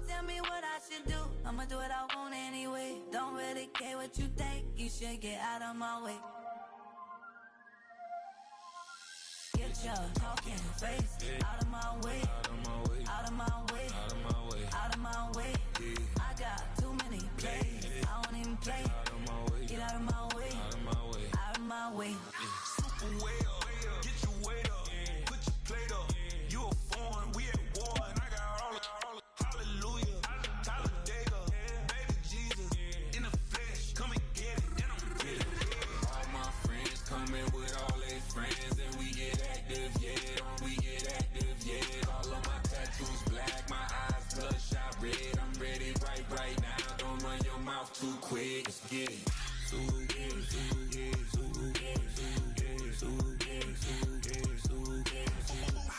Don't tell me what I should do, I'ma do what I want anyway. Don't really care what you think, you should get out of my way. Get your talking face out of my way, out of my way, out of my way, out of my way, out of my way. I got too many plays, I don't even play. Out of my way, get out of my way, out of my way, out of my way. Super way up, get your weight up, put your plate up. You a foreign, we at war, and I got all the hallelujah, Talladega, baby Jesus, in the flesh, come and get it, and I'm get it. All my friends coming with all their friends, and we get active, yeah, we get active, yeah. All of my tattoos black, my eyes bloodshot red. I'm ready right now. Don't run your mouth too quick. Let's get it.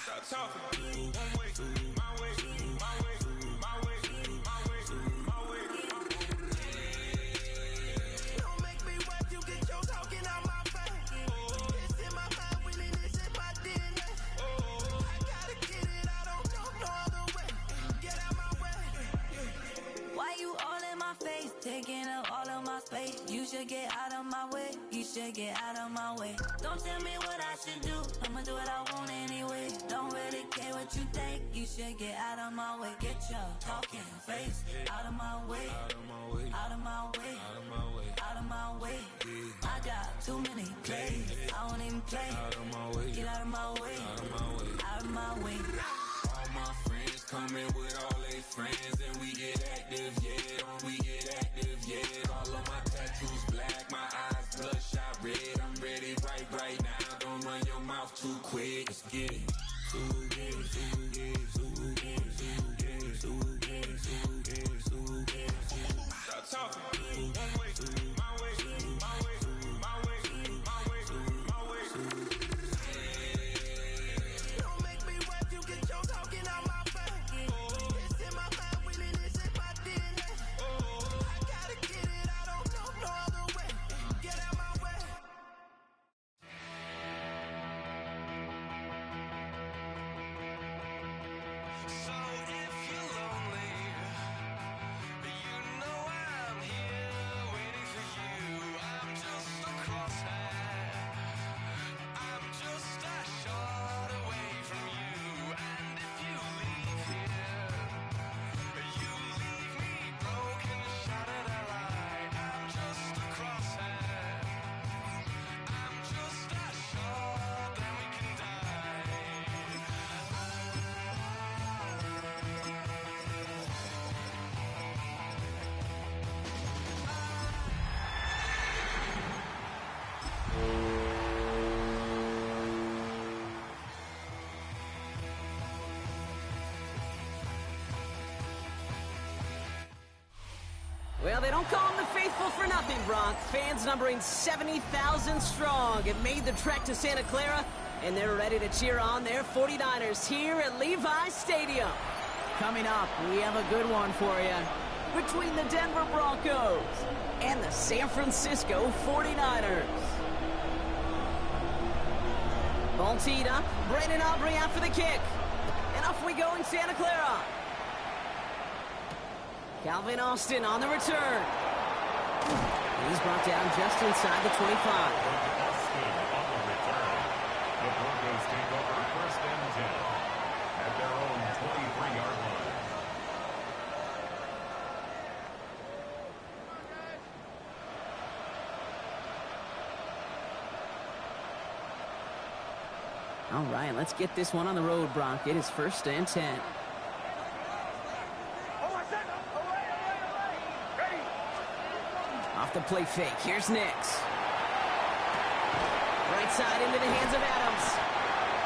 Stop talking. One way, my way, my way, my way, my way, my way. Don't make me watch you get your talking out my face. It's in my mind, winning this in my DNA. I gotta get it, I don't know no other way. Get out my way. Why you all in my face, taking up all of my space? You should get out of my way, you should get out of my way. Don't tell me what I should do, I'ma do what I want anyway. Don't really care what you think, you should get out of my way. Get your talking face out of my way, out of my way, out of my way, out of my way, out of my way. I got too many plays, I don't even play. Out of my way, get out of my way, out of my way, out of my way. All my friends coming with all their friends, and we get active, yeah, we get active, yeah. All of my tattoos black, my eyes bloodshot red. I'm ready right now. Don't run your mouth too quick. Let's get it. Stop talking. One way, my way, my way, my way, my way, my way. Don't make me watch you get your talking out my face. It's in my mind, winning this in my DNA. I gotta get it, I don't know no other way. Get out my way. So if you're lonely, you know I'm here waiting for you. I'm just a crosshair. I'm just a shot away from you. And if you leave here, you leave me broken, shattered alive. I'm just a crosshair. I'm just a shot, then we can die. Well, they don't call them the faithful for nothing, Bronx. Fans numbering 70,000 strong have made the trek to Santa Clara, and they're ready to cheer on their 49ers here at Levi Stadium. Coming up, we have a good one for you. Between the Denver Broncos and the San Francisco 49ers. Ball teed up, Brandon Aubrey out for the kick. And off we go in Santa Clara. Calvin Austin on the return. He's brought down just inside the 25. Austin on the return. The Broncos take over 1st and 10 at their own 23-yard line. All right, let's get this one on the road, Bronk. It is 1st and 10. Off the play fake, here's Nix. Right side into the hands of Adams.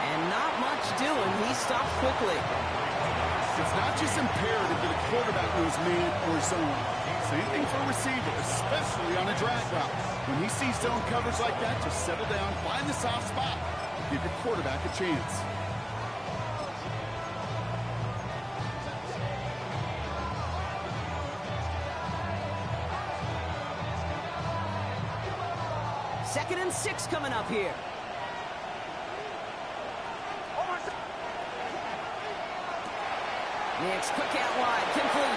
And not much doing, he stopped quickly. It's not just imperative that a quarterback knows man or zone. Same thing for a receiver, especially on a drag route. When he sees zone coverage like that, just settle down, find the soft spot, give your quarterback a chance. Second and 6 coming up here. Nix, quick out wide, complete.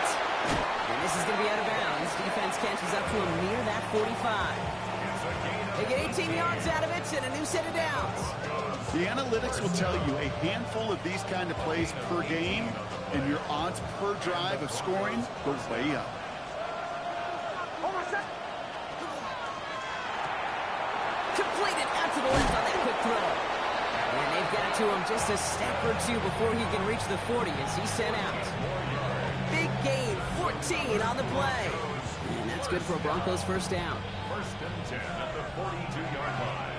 catches up to him near that 45. They get 18 yards out of it and a new set of downs. The analytics will tell you a handful of these kind of plays per game, and your odds per drive of scoring go way up. Completed out to the left on that quick throw. And they've got to him just a step or two before he can reach the 40 as he's sent out. Big gain, 14 on the play. And that's good for a Broncos first down. First and 10 at the 42-yard line.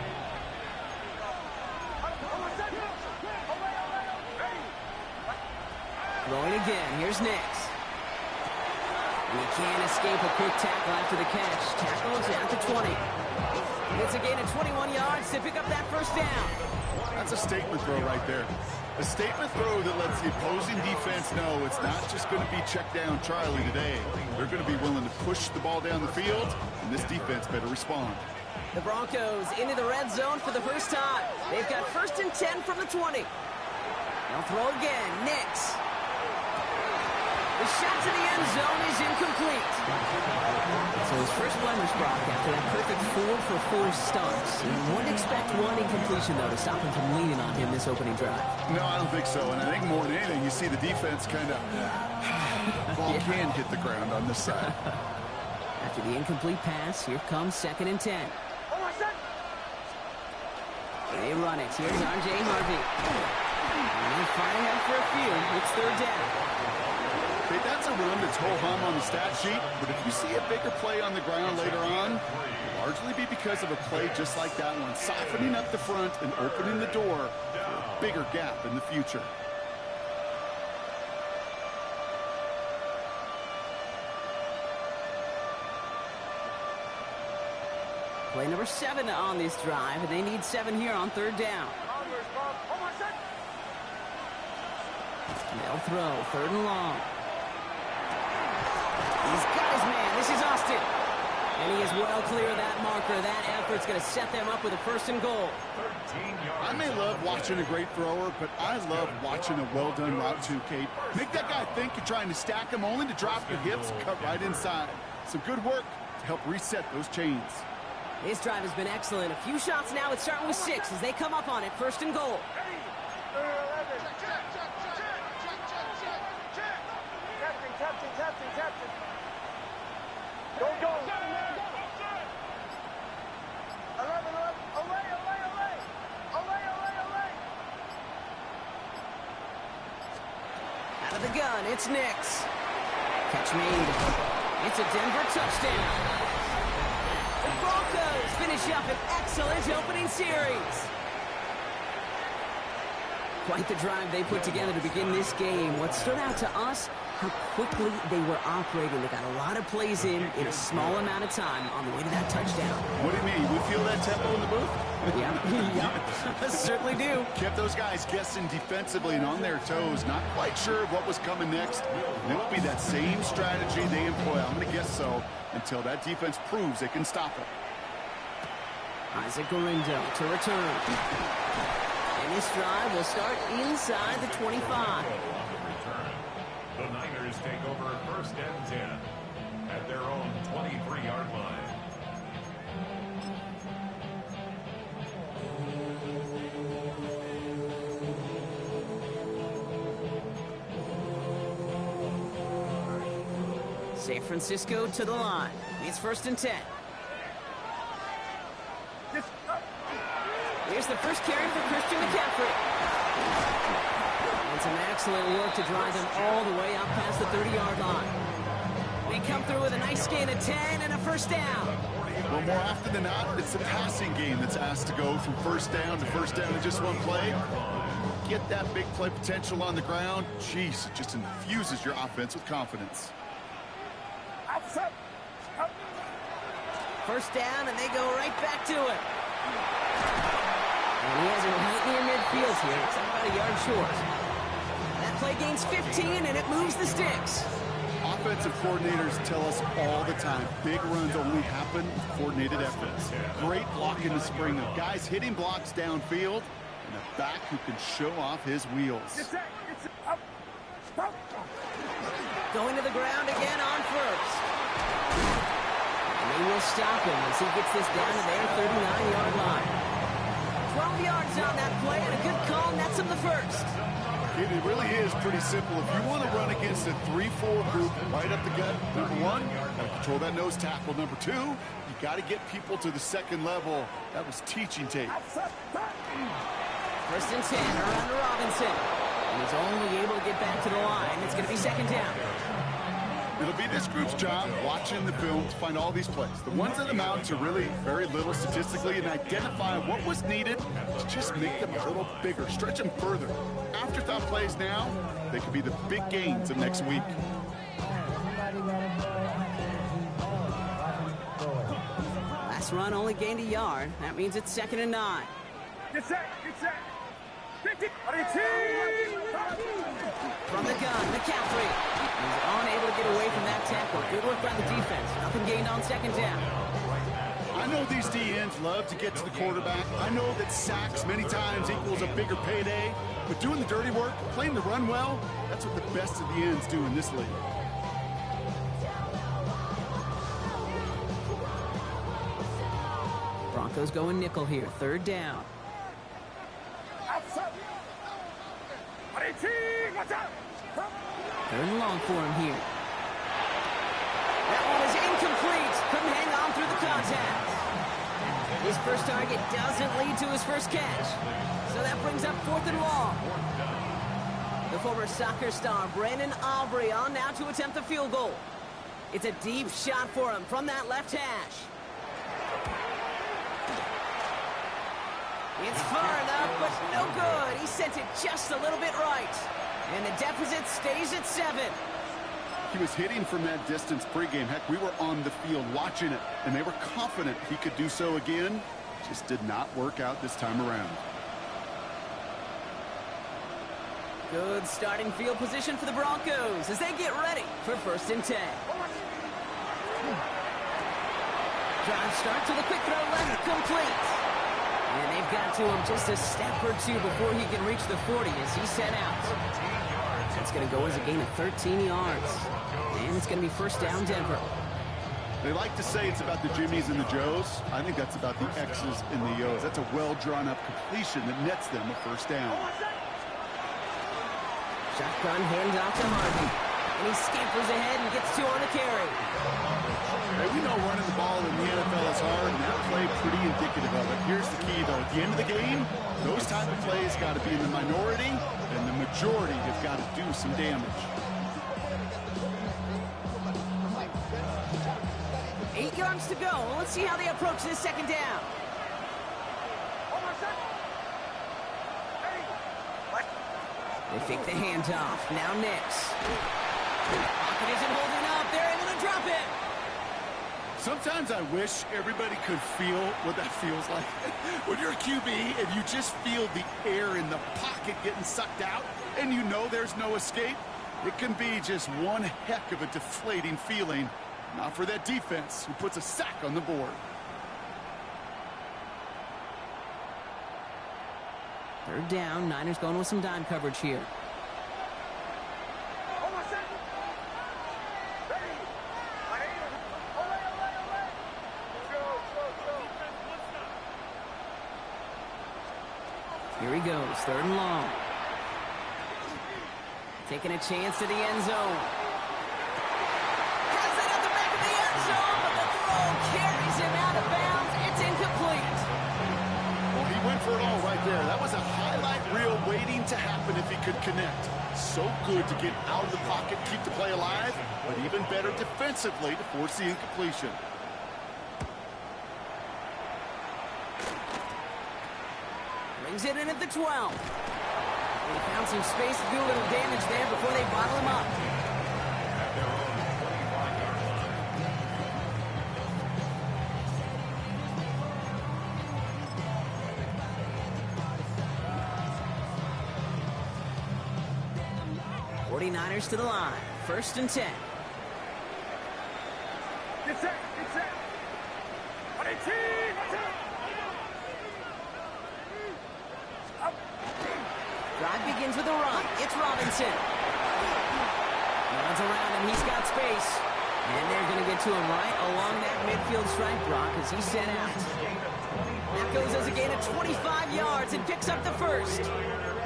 Throwing again. Here's Nix. And he can't escape a quick tackle after the catch. Tackles at the 20. It's a gain of 21 yards to pick up that first down. That's a statement throw right there. A statement throw that lets the opposing defense know it's not just going to be check down Charlie today. They're going to be willing to push the ball down the field, and this defense better respond. The Broncos into the red zone for the first time. They've got first and 10 from the 20. They'll throw again. Nix. The shot to the end zone is incomplete. So his first blemish, Brock, after that perfect 4-for-4 starts. You wouldn't expect one incompletion, though, to stop him from leaning on him this opening drive. No, I don't think so. And I think more than anything, you see the defense kind of ball can hit the ground on this side. After the incomplete pass, here comes second and 10. They run it. Here's R.J. Harvey. And they find him for a few. It's third down. Okay, that's a run that's ho-hum on the stat sheet, but if you see a bigger play on the ground later on, it'll largely be because of a play just like that one, softening up the front and opening the door for a bigger gap in the future. Play number 7 on this drive, and they need 7 here on third down. They'll throw, third and long. He's got his man. This is Austin. And he is well clear of that marker. That effort's going to set them up with a first and goal. I may love watching a great thrower, but I love watching a well-done route too, Kate. Make that guy think you're trying to stack him only to drop your hips and cut right inside. Some good work to help reset those chains. This drive has been excellent. A few shots now. It's starting with 6 as they come up on it. First and goal. Out of the gun, it's Nix. Catch made. It's a Denver touchdown. The Broncos finish up an excellent opening series. Quite the drive they put together to begin this game. What stood out to us, how quickly they were operating. They got a lot of plays in a small amount of time on the way to that touchdown. What do you mean? We feel that tempo in the booth? Yeah, certainly do. Kept those guys guessing defensively and on their toes, not quite sure of what was coming next. And it will be that same strategy they employ, I'm going to guess so, until that defense proves they can stop it. Isaac Gorindo to return. And this drive will start inside the 25. The Niners take over first and 10 at their own 23-yard line. San Francisco to the line. It's first and 10. Here's the first carry for Christian McCaffrey. And some excellent work to drive them all the way up past the 30-yard line. We come through with a nice gain of 10 and a first down. Well, more often than not, it's the passing game that's asked to go from first down in just one play. Get that big play potential on the ground. Jeez, it just infuses your offense with confidence. First down, and they go right back to it. And he has it right near midfield here. It's about a yard short. That play gains 15, and it moves the sticks. Offensive coordinators tell us all the time, big runs only happen with coordinated efforts. Great block in the spring of guys hitting blocks downfield, and a back who can show off his wheels. Going to the ground again on first. And they will stop him as he gets this down to their 39-yard line. 12 yards on that play, and a good call, and that's him the first. It really is pretty simple. If you want to run against a 3-4 group right up the gut, number one, got to control that nose tackle. Number two, you got to get people to the second level. That was teaching tape. First and 10 around to Robinson. And he's only able to get back to the line. It's going to be second down. It'll be this group's job watching the film to find all these plays. The ones that amount to really very little statistically and identify what was needed to just make them a little bigger, stretch them further. Afterthought plays now, they could be the big gains of next week. Last run only gained a yard. That means it's second and 9. Get set, get set. 50, From the gun, McCaffrey. He's unable to get away from that tackle. Good work by the defense. Nothing gained on second down. I know these DNs love to get to the quarterback. I know that sacks many times equals a bigger payday. But doing the dirty work, playing the run well, that's what the best of the ends do in this league. Broncos going nickel here. Third down. Third and long for him here. That one is incomplete. Couldn't hang on through the contact. His first target doesn't lead to his first catch. So that brings up fourth and long. The former soccer star Brandon Aubrey on now to attempt the field goal. It's a deep shot for him from that left hash. It's far enough, but no good. He sent it just a little bit right. And the deficit stays at 7. He was hitting from that distance pregame. Heck, we were on the field watching it, and they were confident he could do so again. Just did not work out this time around. Good starting field position for the Broncos as they get ready for first and 10. Drive start to the quick throw left, complete. And they've got to him just a step or two before he can reach the 40 as he set out. That's going to go as a gain of 13 yards. And it's going to be first down Denver. They like to say it's about the Jimmies and the Joes. I think that's about the X's and the O's. That's a well-drawn up completion that nets them a first down. Shotgun handoff to Harvey. And he scampers ahead and gets 2 on the carry. Hey, we know running the ball in the NFL is hard, and that play pretty indicative of it. Here's the key, though. At the end of the game, those type of plays got to be in the minority, and the majority have got to do some damage. 8 yards to go. Let's see how they approach this second down. They fake the handoff. Now Nix. Pocket isn't holding up. They're able to drop it. Sometimes I wish everybody could feel what that feels like. When you're a QB and you just feel the air in the pocket getting sucked out and you know there's no escape, it can be just one heck of a deflating feeling. Not for that defense who puts a sack on the board. Third down. Niners going with some dime coverage here. Here he goes, third and long. Taking a chance to the end zone. Has it at the back of the end zone, but the throw carries him out of bounds. It's incomplete. Well, he went for it all right there. That was a highlight reel waiting to happen if he could connect. So good to get out of the pocket, keep the play alive, but even better defensively to force the incompletion. Brings it in at the 12. They found some space to do a little damage there before they bottle him up. '49ers to the line. First and 10. Get set, get set. Drive begins with a run. It's Robinson. Runs around him. He's got space. And they're going to get to him right along that midfield stripe, Brock, as he's sent out. That goes as a gain of 25 yards and picks up the first.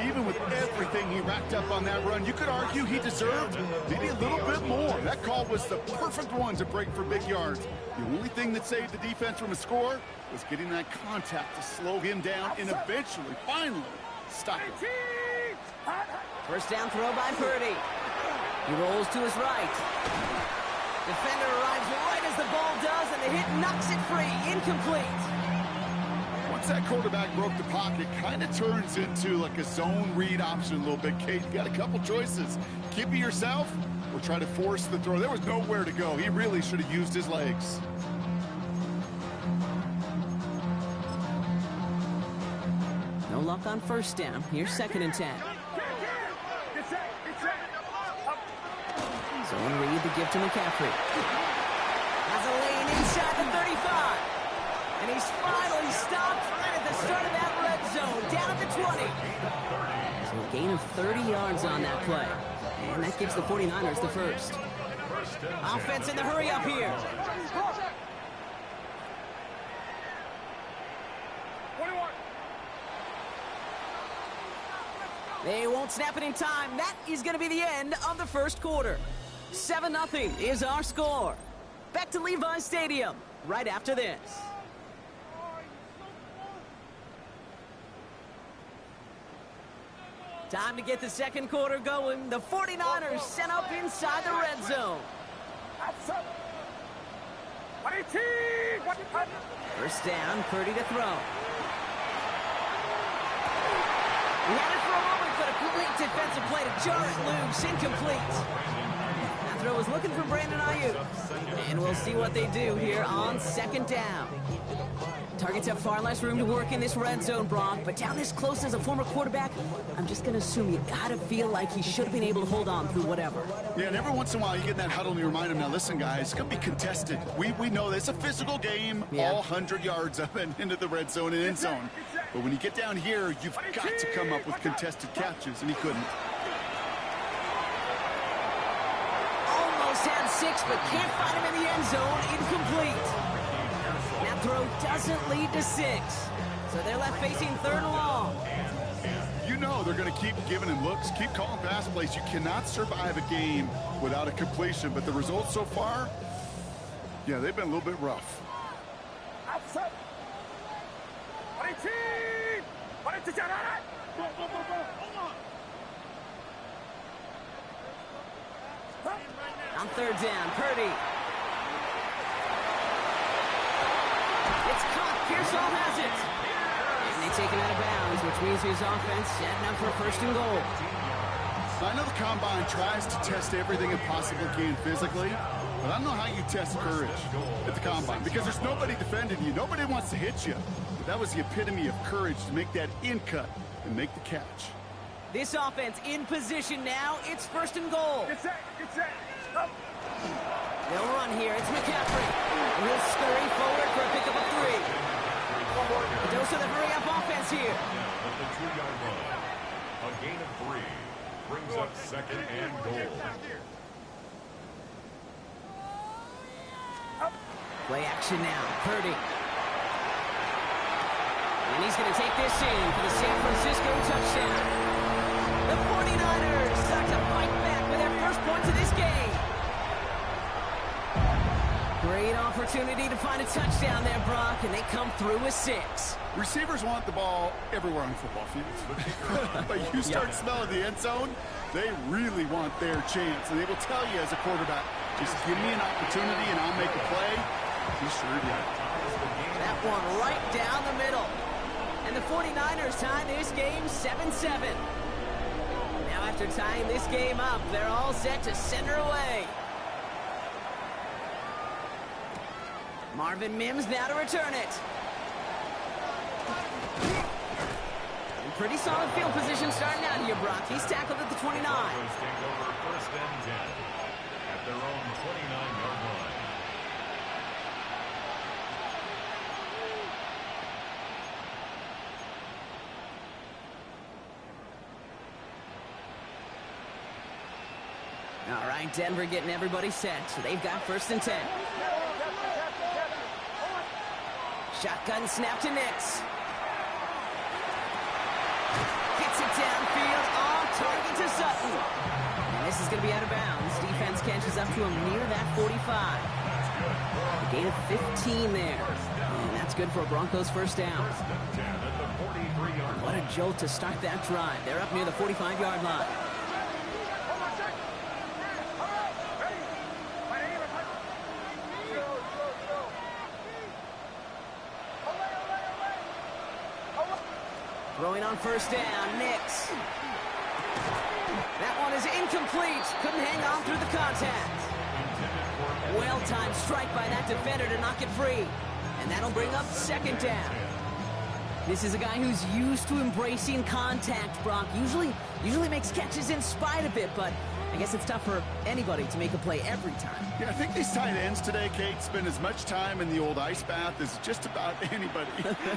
Even with everything he racked up on that run, you could argue he deserved maybe a little bit more. That call was the perfect one to break for big yards. The only thing that saved the defense from a score was getting that contact to slow him down and eventually, finally, stop him. First down throw by Purdy. He rolls to his right. Defender arrives right as the ball does, and the hit knocks it free. Incomplete. Once that quarterback broke the pocket, kind of turns into like a zone read option a little bit, Kate. You got a couple choices. Keep it yourself or try to force the throw. There was nowhere to go. He really should have used his legs. No luck on first down. Here's 2nd and 10. Zone read to give to McCaffrey. Has a lane inside the 35. And he's finally stopped right at the start of that red zone, down at the 20. So a gain of 30 yards on that play. And that gives the 49ers the first. Offense in the hurry up here. 21. They won't snap it in time. That is going to be the end of the first quarter. 7-0 is our score. Back to Levi Stadium right after this. Time to get the second quarter going. The 49ers set up inside the red zone. First down, Purdy to throw. He had it for a moment, but a great defensive play to jar it loose. Incomplete. That throw was looking for Brandon Ayuk. And we'll see what they do here on 2nd down. Targets have far less room to work in this red zone, Brock, but down this close as a former quarterback, I'm just going to assume you got to feel like he should have been able to hold on through whatever. Yeah, and every once in a while you get in that huddle and you remind him, now listen, guys, it's going to be contested. We know this. It's a physical game, all 100 yards up and into the red zone and end zone. But when you get down here, you've got to come up with contested catches, and he couldn't. Almost had 6, but can't find him in the end zone. Incomplete. That throw doesn't lead to 6. So they're left facing 3rd and long. You know they're going to keep giving him looks, keep calling pass plays. You cannot survive a game without a completion, but the results so far, yeah, they've been a little bit rough. On 3rd down, Purdy. It's caught. Pearsall has it. And they take it out of bounds, which means his offense setting up for 1st and goal. I know the Combine tries to test everything it possibly can physically, but I don't know how you test courage at the Combine because there's nobody defending you. Nobody wants to hit you. But that was the epitome of courage to make that in cut and make the catch. This offense in position now. It's 1st and goal. Get set. Up. They'll run here. It's McCaffrey. And he'll scurry forward for a pickup of 3. The dose of the hurry-up offense here. At the 2-yard line. A gain of 3 brings up 2nd and goal. Play action now. Purdy. And he's going to take this in for the San Francisco touchdown. The 49ers start to fight back with their first points of this game. Great opportunity to find a touchdown there, Brock, and they come through with 6. Receivers want the ball everywhere on the football field. But you start smelling the end zone, they really want their chance. And they will tell you as a quarterback, just give me an opportunity and I'll make a play. He sure did. That one right down the middle. And the 49ers tie this game 7-7. Now after tying this game up, they're all set to send her away. Marvin Mims now to return it. And pretty solid field position starting out here, Brock. He's tackled at the 29. Broncos take over 1st and 10 at their own 29-yard line. All right, Denver getting everybody set. So they've got 1st and 10. Shotgun snap to Nix. Gets it downfield, off target to Sutton. And this is going to be out of bounds. Defense catches up to him near that 45. A gain of 15 there. And that's good for a Broncos 1st down. What a jolt to start that drive. They're up near the 45-yard line. Throwing on 1st down, Nix. That one is incomplete. Couldn't hang on through the contact. Well-timed strike by that defender to knock it free. And that'll bring up 2nd down. This is a guy who's used to embracing contact, Brock. Usually makes catches in spite of it, but I guess it's tough for anybody to make a play every time. Yeah, I think these tight ends today, Kate, spend as much time in the old ice bath as just about anybody.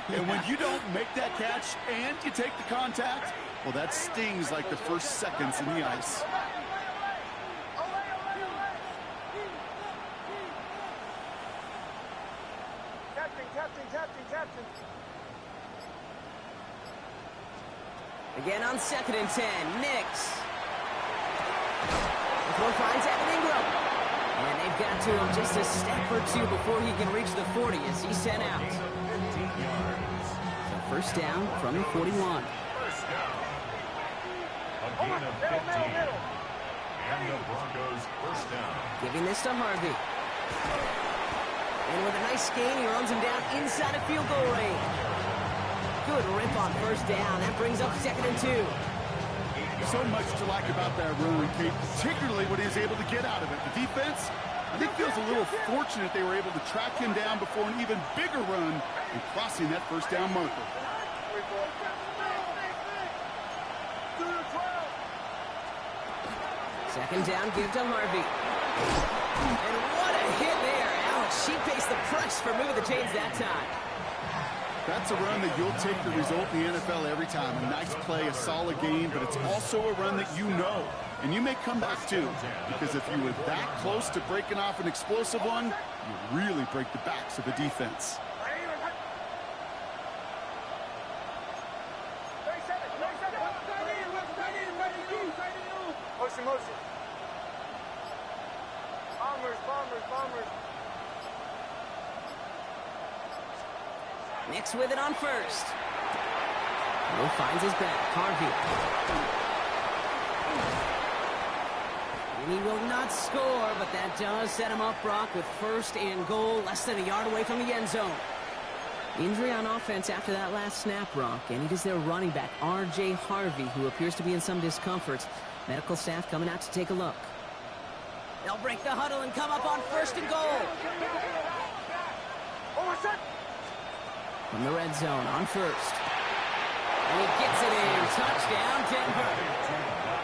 And when you don't make that catch and you take the contact, well, that stings like the first seconds in the ice. Captain. Again on 2nd and 10, Nix. The throw finds Evan Ingram. And they've got to him just a step or two before he can reach the 40 as he's sent out. So 1st down from the 41. A gain of 15. And the Broncos 1st down. Giving this to Harvey. And with a nice gain, he runs him down inside of field goal range. Good rip on 1st down. That brings up 2nd and 2. So much to like about that run, Kate, particularly what he was able to get out of it. The defense, I think, feels a little fortunate they were able to track him down before an even bigger run and crossing that 1st down marker. Second down, give to Harvey. And what a hit there. Alex, she faced the press for moving the chains that time. That's a run that you'll take the result in the NFL every time. A nice play, a solid game, but it's also a run that you know. And you may come back to, because if you were that close to breaking off an explosive one, you really break the backs of the defense. Motion. Bombers. Nix with it on 1st. Will finds his back. Harvey. And he will not score, but that does set him up, Brock, with 1st and goal, less than a yard away from the end zone. Injury on offense after that last snap, Brock, and it is their running back, R.J. Harvey, who appears to be in some discomfort. Medical staff coming out to take a look. They'll break the huddle and come up on 1st and goal. From the red zone on 1st. And he gets it in. Touchdown, Denver.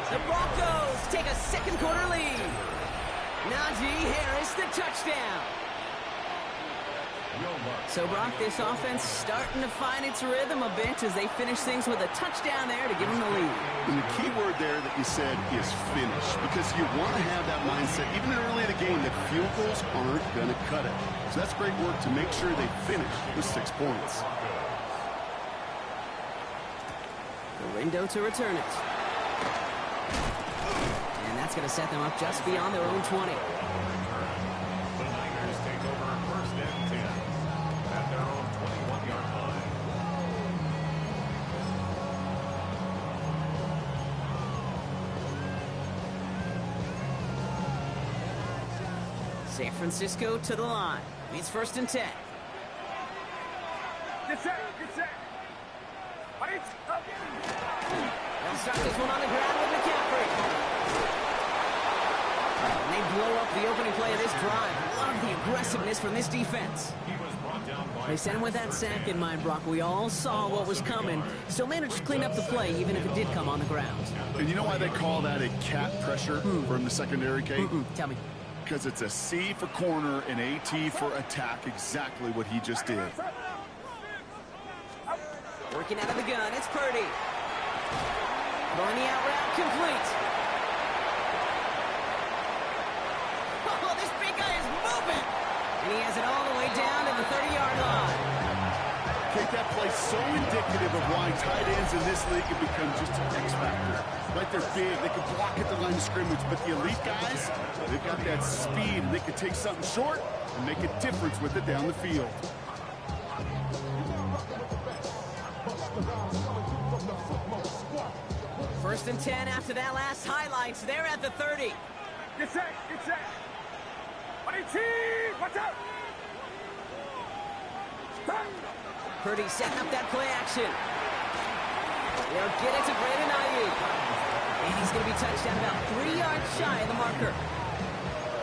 The Broncos take a 2nd quarter lead. Najee Harris, the touchdown. So, Brock, this offense starting to find its rhythm a bit as they finish things with a touchdown there to give them the lead. And the key word there that you said is finish, because you want to have that mindset, even early in the game, that field goals aren't going to cut it. So that's great work to make sure they finish with 6 points. Window to return it. And that's going to set them up just beyond their own 20. The Niners take over 1st and 10 at their own 21-yard line. San Francisco to the line. It's 1st and 10. Get set. They'll start this one on the ground with McCaffrey. And they blow up the opening play of this drive. Love the aggressiveness from this defense. They sent him with that sack in mind, Brock. We all saw what was coming. Still managed to clean up the play, even if it did come on the ground. And you know why they call that a cat pressure from the secondary, Kate? Tell me. Because it's a C for corner and a T for attack, exactly what he just did. Working out of the gun, it's Purdy. Throwing the out route complete. has it all the way down to the 30-yard line. Kate, that play so indicative of why tight ends in this league have become just an X factor. Like, they're big, they can block at the line of scrimmage, but the elite guys, they've got that speed, and they can take something short and make a difference with it down the field. First and 10 after that last highlights. They're at the 30. Get set, get set. Watch out. Stop. Purdy setting up that play action. They'll get it to Brandon Ayuk. And he's going to be touched down about 3 yards shy of the marker.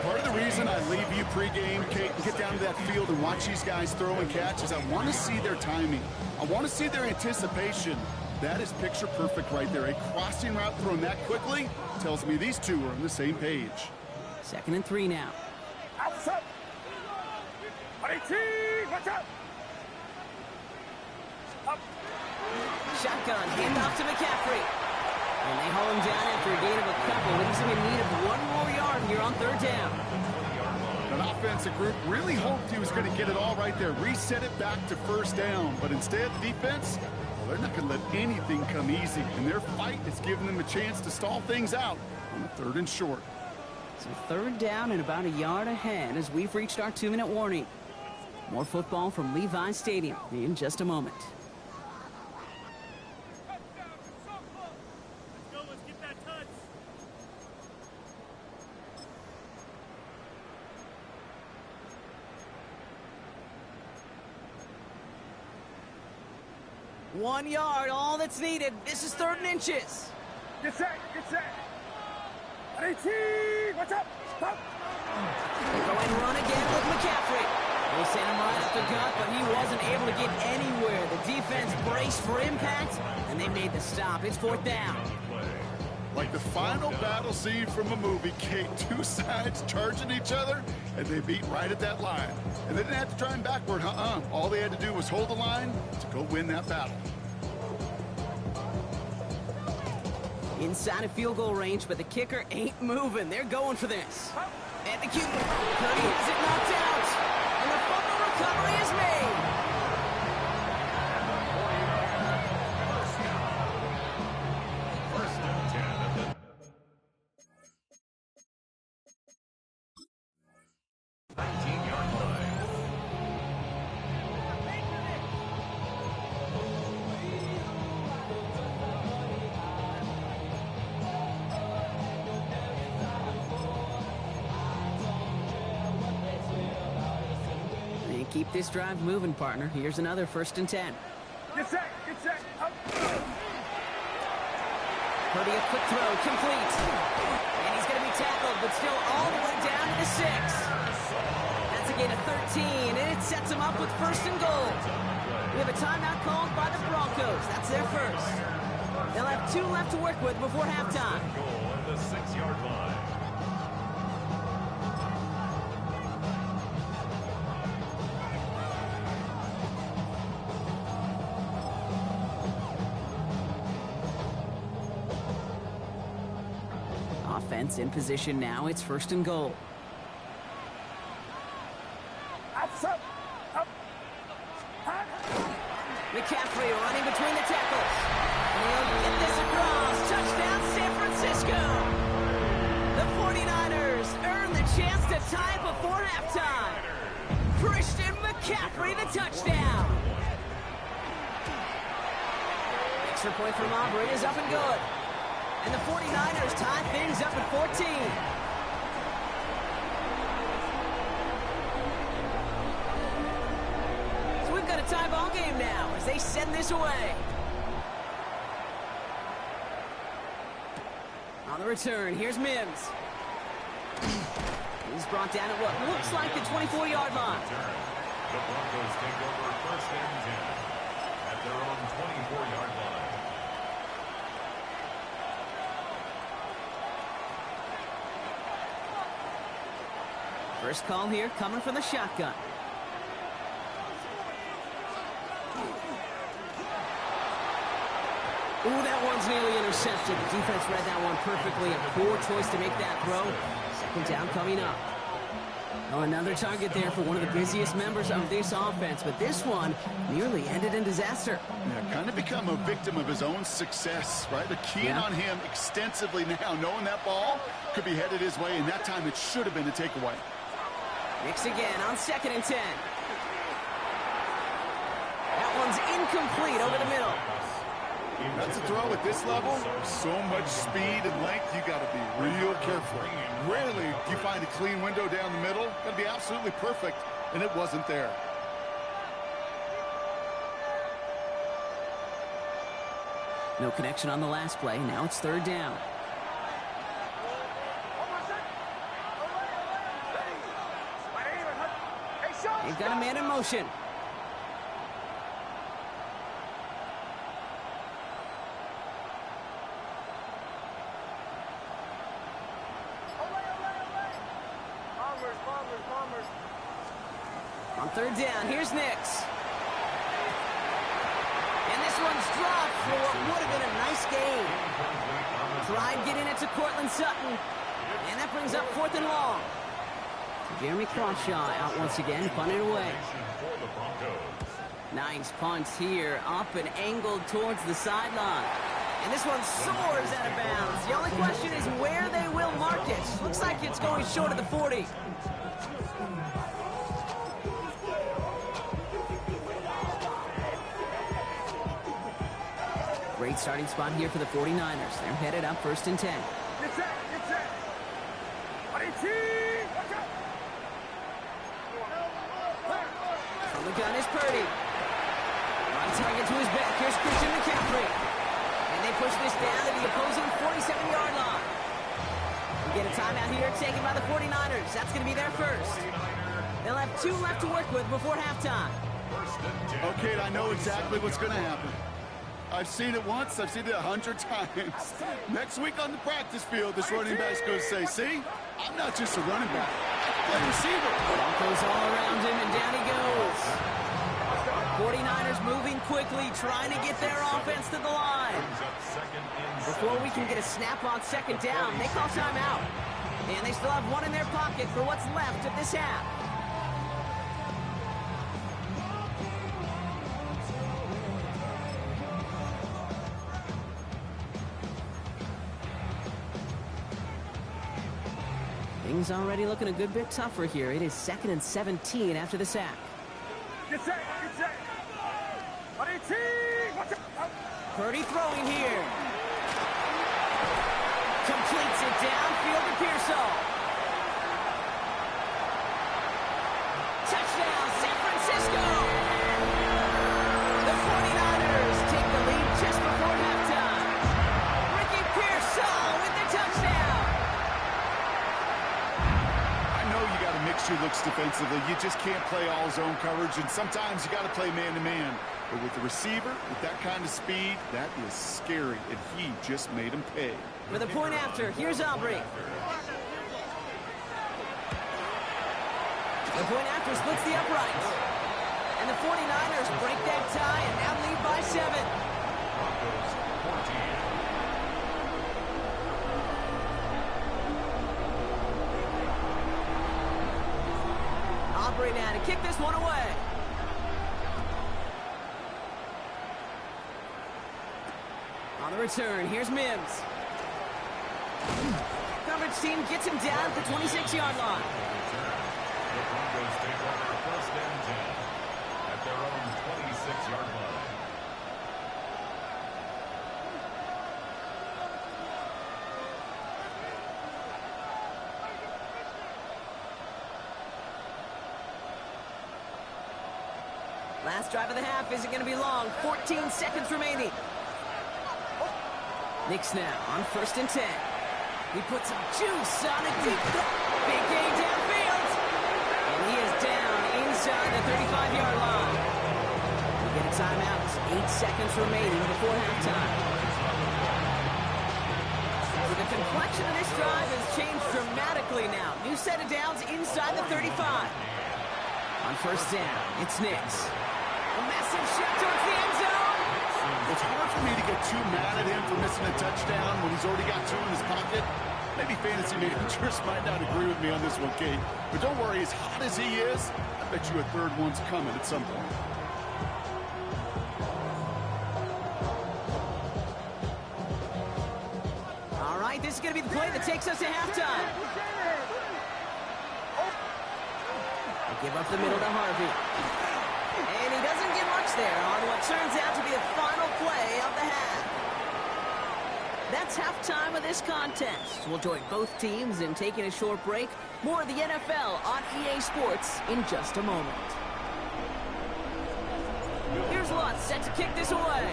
Part of the reason I leave you pregame, Kate, and get down to that field and watch these guys throw and catch is I want to see their timing. I want to see their anticipation. That is picture perfect right there. A crossing route thrown that quickly tells me these two are on the same page. 2nd and 3 now. Outside. Watch out. Up. Shotgun, handoff to McCaffrey. And they haul him down after a gain of a couple. Leaves him in need of 1 more yard here on 3rd down. An offensive group really hoped he was going to get it all right there, reset it back to 1st down. But instead, defense, well, they're not going to let anything come easy. And their fight is giving them a chance to stall things out on a 3rd and short. So 3rd down and about a yard ahead as we've reached our 2-minute warning. More football from Levi Stadium in just a moment. Let's get that touch. One yard, all that's needed. This is 3rd and inches. Get set, get set. Watch out. Stop. They go and run again with McCaffrey. They sent him right up the gut, but he wasn't able to get anywhere. The defense braced for impact, and they made the stop. It's 4th down. Like the final battle scene from a movie, Kate, 2 sides charging each other, and they beat right at that line. And they didn't have to try and backward, All they had to do was hold the line to go win that battle. Inside of field goal range, but the kicker ain't moving. They're going for this. And the kick. Purdy has it knocked out. And the fumble recovery is made. First and 10. 19-yard line. And keep this drive moving, partner. Here's another 1st and 10. Get set, get set. Up. Purdy, a quick throw, complete. And he's going to be tackled, but still all the way down to the 6. That's a gain of 13, and it sets him up with 1st and goal. We have a timeout called by the Broncos. That's their first. They'll have 2 left to work with before halftime. Goal at the 6-yard line. Offense in position now. It's 1st and goal. Outside. Up. McCaffrey running between the tackles. And he'll get this across. Touchdown, San Francisco. The 49ers earn the chance to tie before halftime. Christian McCaffrey, the touchdown. Extra point from Aubrey is up and good. And the 49ers tie things up at 14. So we've got a tie ball game now as they send this away. On the return, here's Mims. He's brought down at what looks like the 24-yard line. The Broncos take over 1st and 10 at their own 24-yard line. First call here coming from the shotgun. Ooh, that one's nearly intercepted. The defense read that one perfectly. A poor choice to make that throw. 2nd down coming up. Well, another target there for one of the busiest members of this offense, but this one nearly ended in disaster. Yeah, kind of become a victim of his own success, right? They're keying on him extensively now, knowing that ball could be headed his way, and that time it should have been a takeaway. Nix again on 2nd and 10. That one's incomplete over the middle. That's a throw at this level. So much speed and length, you got to be real careful. Rarely do you find a clean window down the middle. Got to be absolutely perfect, and it wasn't there. No connection on the last play. Now it's 3rd down. They've got a man in motion. On 3rd down, here's Nix. And this one's dropped for what would have been a nice gain. Tried getting it to Cortland Sutton. And that brings up 4th and long. So Jeremy Crawshaw out once again, punted away. Nice punt here, up and angled towards the sideline. And this one soars out of bounds. The only question is where they will mark it. Looks like it's going short of the 40. Great starting spot here for the 49ers. They're headed up 1st and 10. Get set, get set. Watch out. From the gun is Purdy. On target to his back. Here's Christian McCaffrey. And they push this down to the opposing 47-yard line. We get a timeout here taken by the 49ers. That's going to be their first. They'll have 2 left to work with before halftime. Okay, I know exactly what's going to happen. I've seen it once, I've seen it 100 times. Next week on the practice field, this running back's going to say, see, I'm not just a running back, I can play receiver. Broncos all around him, and down he goes. 49ers moving quickly, trying to get their offense to the line. Before we can get a snap on 2nd down, they call timeout. And they still have 1 in their pocket for what's left of this half. Things already looking a good bit tougher here. It is 2nd and 17 after the sack. Get set, get set. Watch out. Purdy throwing here. Completes it downfield to Pearsall. Touchdown, San Francisco! The 49ers take the lead just before halftime. Ricky Pearsall with the touchdown. I know you got to mix your looks defensively. You just can't play all zone coverage, and sometimes you got to play man-to-man. But with the receiver, with that kind of speed, that is scary, and he just made him pay. For the point after, here's Aubrey. The point after splits the uprights. And the 49ers break that tie and now lead by 7. Aubrey now to kick this one away. On the return, here's Mims. Coverage team gets him down at the 26-yard line. The Broncos take over 1st and 10 at their own 26-yard line. Last drive of the half isn't going to be long. 14 seconds remaining. Nix now on 1st and 10. He puts some juice on a deep big gain downfield. And he is down inside the 35-yard line. We get a timeout. 8 seconds remaining before halftime. So the complexion of this drive has changed dramatically now. New set of downs inside the 35. On 1st down, it's Nix. A massive shot towards the end zone. It's hard for me to get too mad at him for missing a touchdown when he's already got 2 in his pocket. maybe fantasy managers might not agree with me on this one, Kate. But don't worry, as hot as he is, I bet you a third one's coming at some point. All right, this is going to be the play that takes us to halftime. They give up the middle to Harvey. And he doesn't get much there on what turns out to be the final play of the half. That's halftime of this contest. We'll join both teams in taking a short break. More of the NFL on EA Sports in just a moment. Here's Lutz set to kick this away.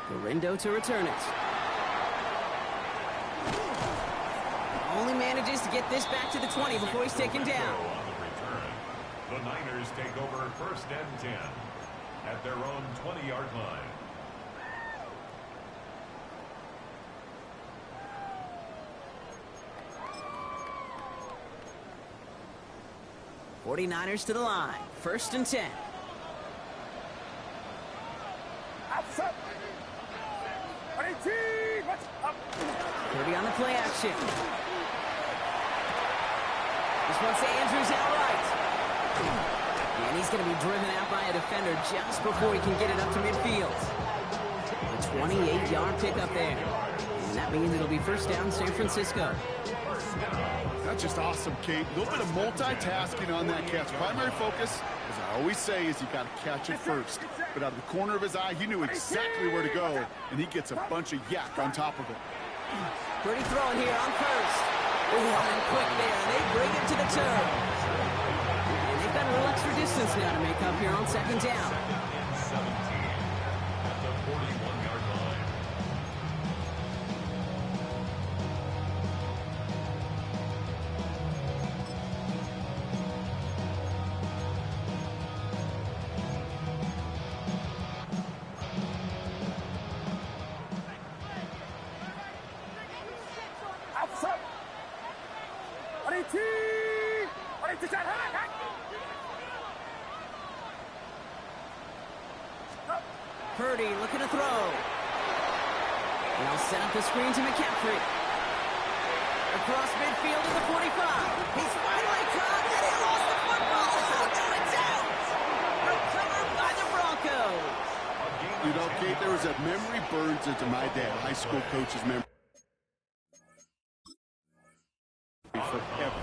Garindo to return it. Only manages to get this back to the 20 before he's taken down. On the return, the Niners take over 1st and 10 at their own 20-yard line. '49ers to the line. 1st and 10. Outside. 18. What's up? 30 on the play action. This one's to Andrews outright. And he's going to be driven out by a defender just before he can get it up to midfield. A 28-yard pickup there. And that means it'll be 1st down San Francisco. That's just awesome, Kate. A little bit of multitasking on that catch. Primary focus, as I always say, is you got to catch it first. But out of the corner of his eye, he knew exactly where to go, and he gets a bunch of yak on top of it. Pretty throwing here on 1st. And quick there. They bring it to the turn. And they've got a little extra distance now to make up here on 2nd down. 17 at the 41-yard line. Outside. 18. 18. High. Purdy looking to throw. And I'll set up the screen to McCaffrey. Across midfield to the 45. He's finally caught, and he lost the football. Oh, no, it's out. Recovered by the Broncos. You know, Kate, there was a memory burns into my dad, high school coach's memory. Forever.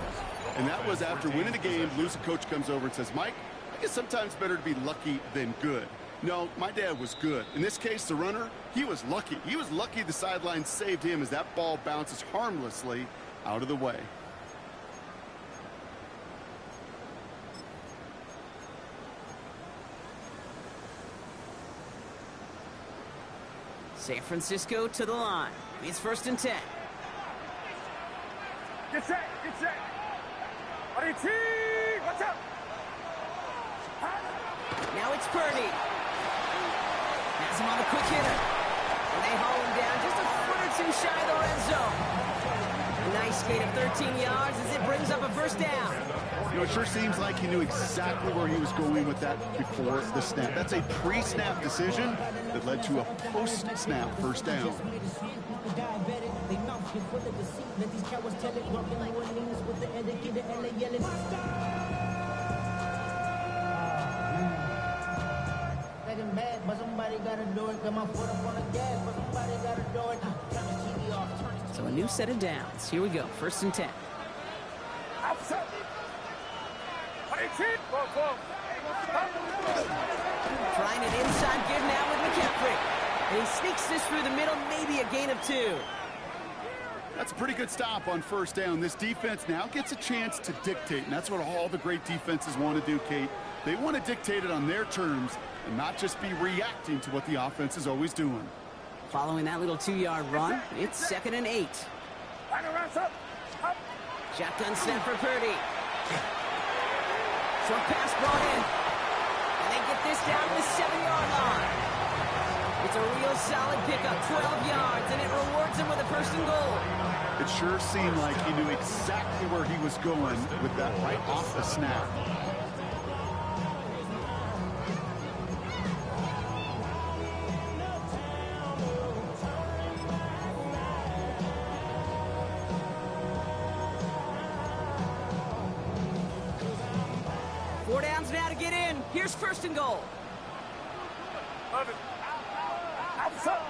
And that was after winning a game, losing coach comes over and says, Mike, I guess sometimes better to be lucky than good. No, my dad was good. In this case, the runner, he was lucky. He was lucky the sideline saved him as that ball bounces harmlessly out of the way. San Francisco to the line. It's 1st and 10. Get set. 18. What's up? Now it's Purdy. Has him on the quick hitter. And they haul him down just a foot or two shy of the red zone. A nice gain of 13 yards as it brings up a 1st down. You know, it sure seems like he knew exactly where he was going with that before the snap. That's a pre-snap decision that led to a post-snap 1st down. So a new set of downs. Here we go. 1st and 10. Outside. 18. Trying an inside give now with McCaffrey. And he sneaks this through the middle, maybe a gain of 2. That's a pretty good stop on 1st down. This defense now gets a chance to dictate, and that's what all the great defenses want to do, Kate. They want to dictate it on their terms and not just be reacting to what the offense is always doing. Following that little 2-yard run, it's 2nd and 8. Shotgun snap for Purdy. Short pass brought in. And they get this down to the 7-yard line. It's a real solid pickup, 12 yards, and it rewards him with a 1st and goal. It sure seemed like he knew exactly where he was going with that right off the snap. chance now to get in. Here's first and goal. Outside.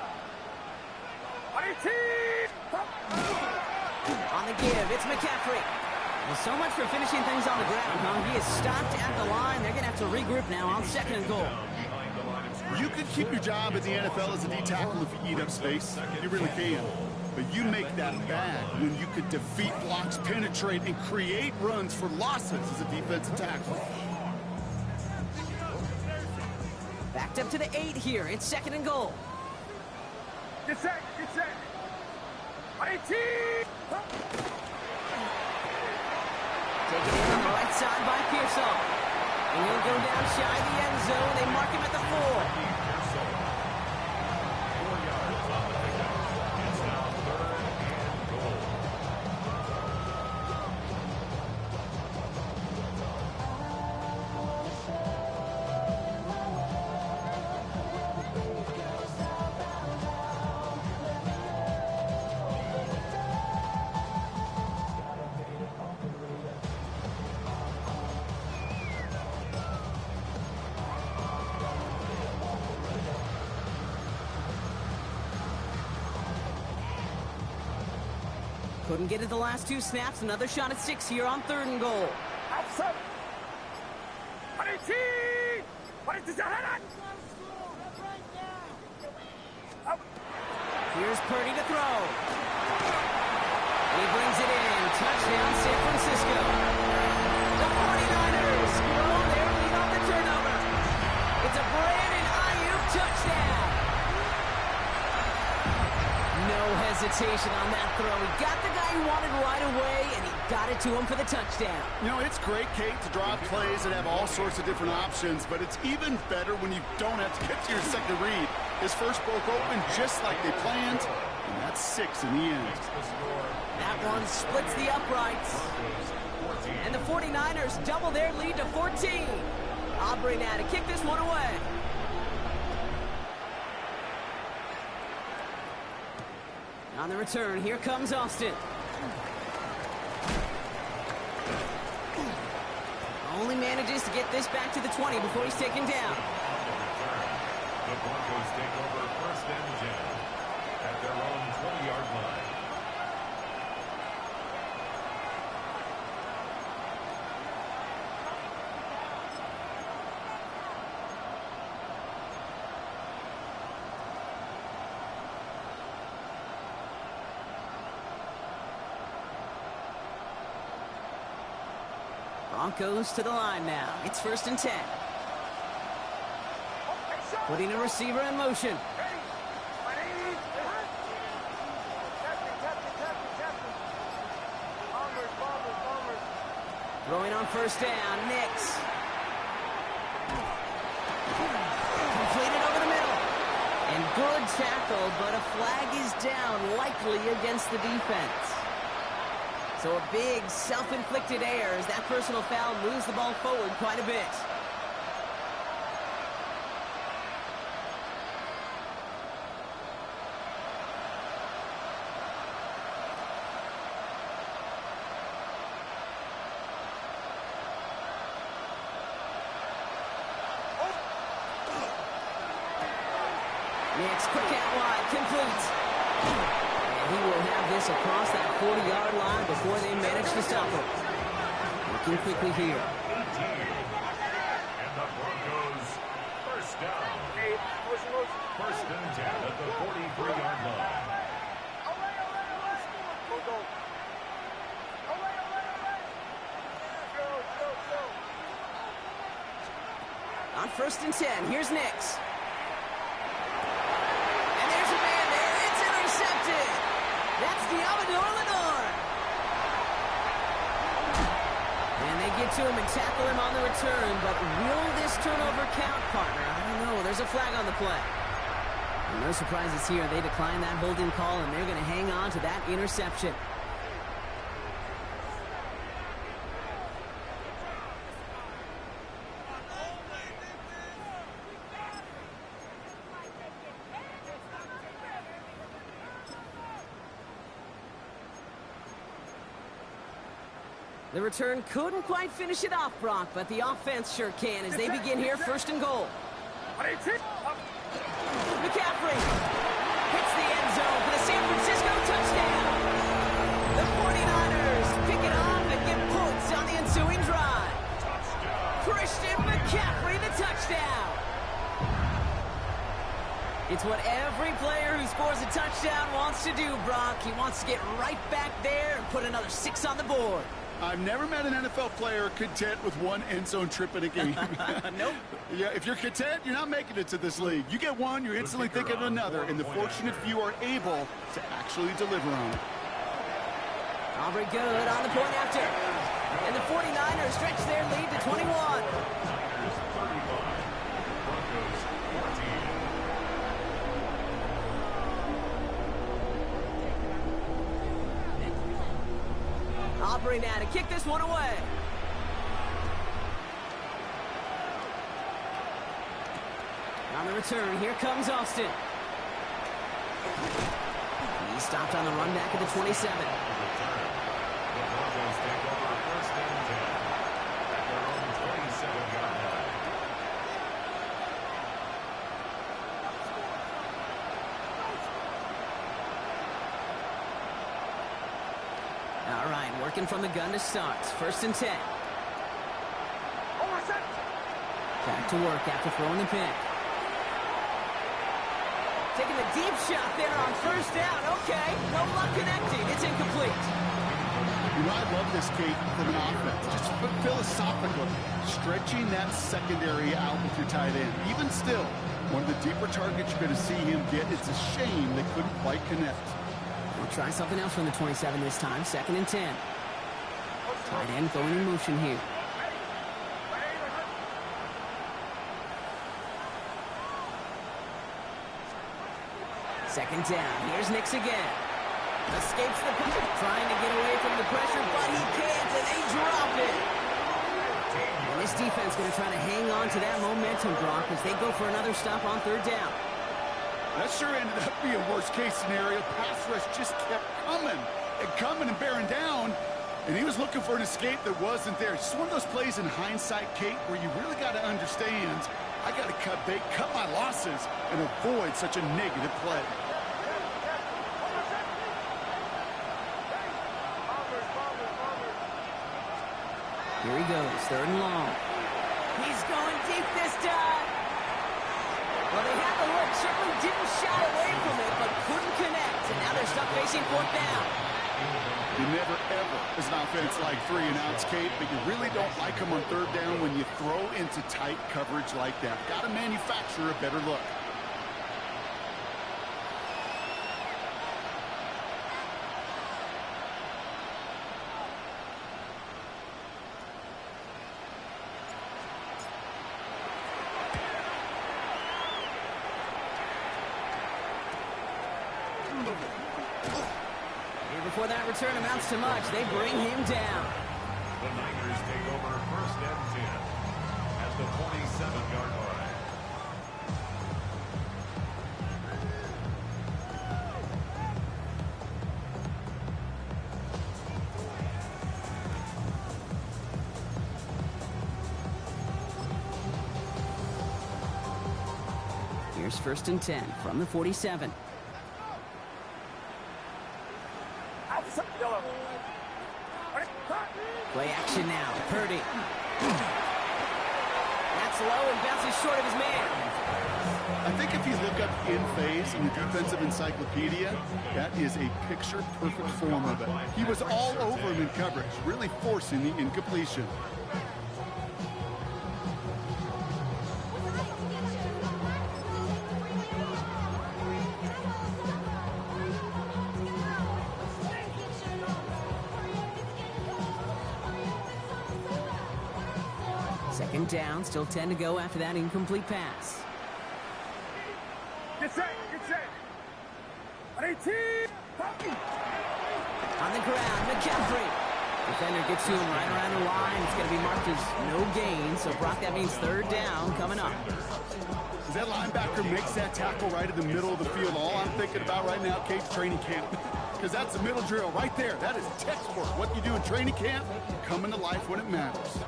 On the give, it's McCaffrey. Well, so much for finishing things on the ground, huh? He is stopped at the line. They're going to have to regroup now on second and goal. You can keep your job at the NFL as a D-tackle if you eat up space. You really can. But you make that bad when you could defeat blocks, penetrate, and create runs for losses as a defensive tackle. Backed up to the 8 here. It's second and goal. Get set. Get set. Taken in on the right side by Pearsall. And he'll go down shy of the end zone. They mark him at the 4. 4 yards on the pickup. It's now third and goal. Couldn't get it the last 2 snaps. Another shot at 6 here on third and goal. Outside. Here's Purdy to throw. And he brings it in. Touchdown, San Francisco. The 49ers grow their lead on the turnover. It's a Brandon Ayuk touchdown. No hesitation on that throw. He got the guy he wanted right away, and he got it to him for the touchdown. You know, it's great, Kate, to draw plays and have all sorts of different options, but it's even better when you don't have to get to your second read. His first broke open just like they planned, and that's 6 in the end. That one splits the uprights. And the 49ers double their lead to 14. Aubrey now to kick this one away. On the return, here comes Austin. Only manages to get this back to the 20 before he's taken down. The Broncos take over first and 10 at their own 20-yard line. Broncos to the line now. It's first and 10. Putting a receiver in motion. Throwing on first down, Nix. Completed over the middle. And good tackle, but a flag is down, likely against the defense. So a big self-inflicted error as that personal foul moves the ball forward quite a bit. Nix, quick out wide, complete. And he will have this across that 40-yard line before they manage to stop him. Looking quickly here. 18. And the Broncos first down. First and 10 at the 43-yard line. On first and 10, here's Nix. And there's a man there. It's intercepted. That's Deommodore Lenoir. And they get to him and tackle him on the return, but will this turnover count, partner? I don't know. There's a flag on the play. And no surprises here. They decline that holding call, and they're going to hang on to that interception. The return couldn't quite finish it off, Brock, but the offense sure can as they begin here first and goal. McCaffrey hits the end zone for the San Francisco touchdown. The 49ers pick it off and get points on the ensuing drive. Christian McCaffrey, the touchdown. It's what every player who scores a touchdown wants to do, Brock. He wants to get right back there and put another 6 on the board. I've never met an NFL player content with one end zone trip in a game. Nope. Yeah, if you're content, you're not making it to this league. You get one, you're instantly thinking of another, and the fortunate few are able to actually deliver on it. Aubrey good on the point after. And the 49ers stretch their lead to 21. Niners 35, Broncos 14. Aubrey now to kick this one away. On the return, here comes Austin. He stopped on the run back at the 27. The Broncos take over first and 10 at their own 27-yard line. All right, working from the gun to start. First and 10. Back to work after throwing the pick. Taking the deep shot there on first down. Okay, no luck connecting. It's incomplete. You know, I love this, Kate, from an offense. Just philosophically, stretching that secondary out with your tight end. Even still, one of the deeper targets you're going to see him get. It's a shame they couldn't quite connect. We'll try something else from the 27 this time. Second and 10. Tight end going in motion here. Second down. Here's Nix again. Escapes the pressure. Trying to get away from the pressure, but he can't, and they drop it. And this defense going to try to hang on to that momentum, Brock, as they go for another stop on third down. That sure ended up being worst-case scenario. Pass rush just kept coming and bearing down, and he was looking for an escape that wasn't there. It's just one of those plays in hindsight, Kate, where you really got to understand, I got to cut my losses and avoid such a negative play. Here he goes, third and long. He's going deep this time. Well, they had the look, certainly didn't shy away from it, but couldn't connect. And now they're stuck facing fourth down. You never, ever, as an offense, like 3 and outs, Kate, but you really don't like them on third down when you throw into tight coverage like that. Got to manufacture a better look. Here before that return amounts to much, they bring him down. The Niners take over first and 10 at the 47-yard line. Here's first and 10 from the 47. Play action now. Purdy. That's low and bounces short of his man. I think if you look up in phase in the defensive encyclopedia, that is a picture-perfect form of it. He was all over him in coverage, really forcing the incompletion. Second down, still 10 to go after that incomplete pass. Get set, get set. 18. On the ground, McCaffrey. Defender gets to him right around the line. It's going to be marked as no gain. So, Brock, that means third down coming up. As that linebacker makes that tackle right in the middle of the field, all I'm thinking about right now, Kate's training camp. because that's the middle drill right there. That is textbook. What you do in training camp, coming to life when it matters.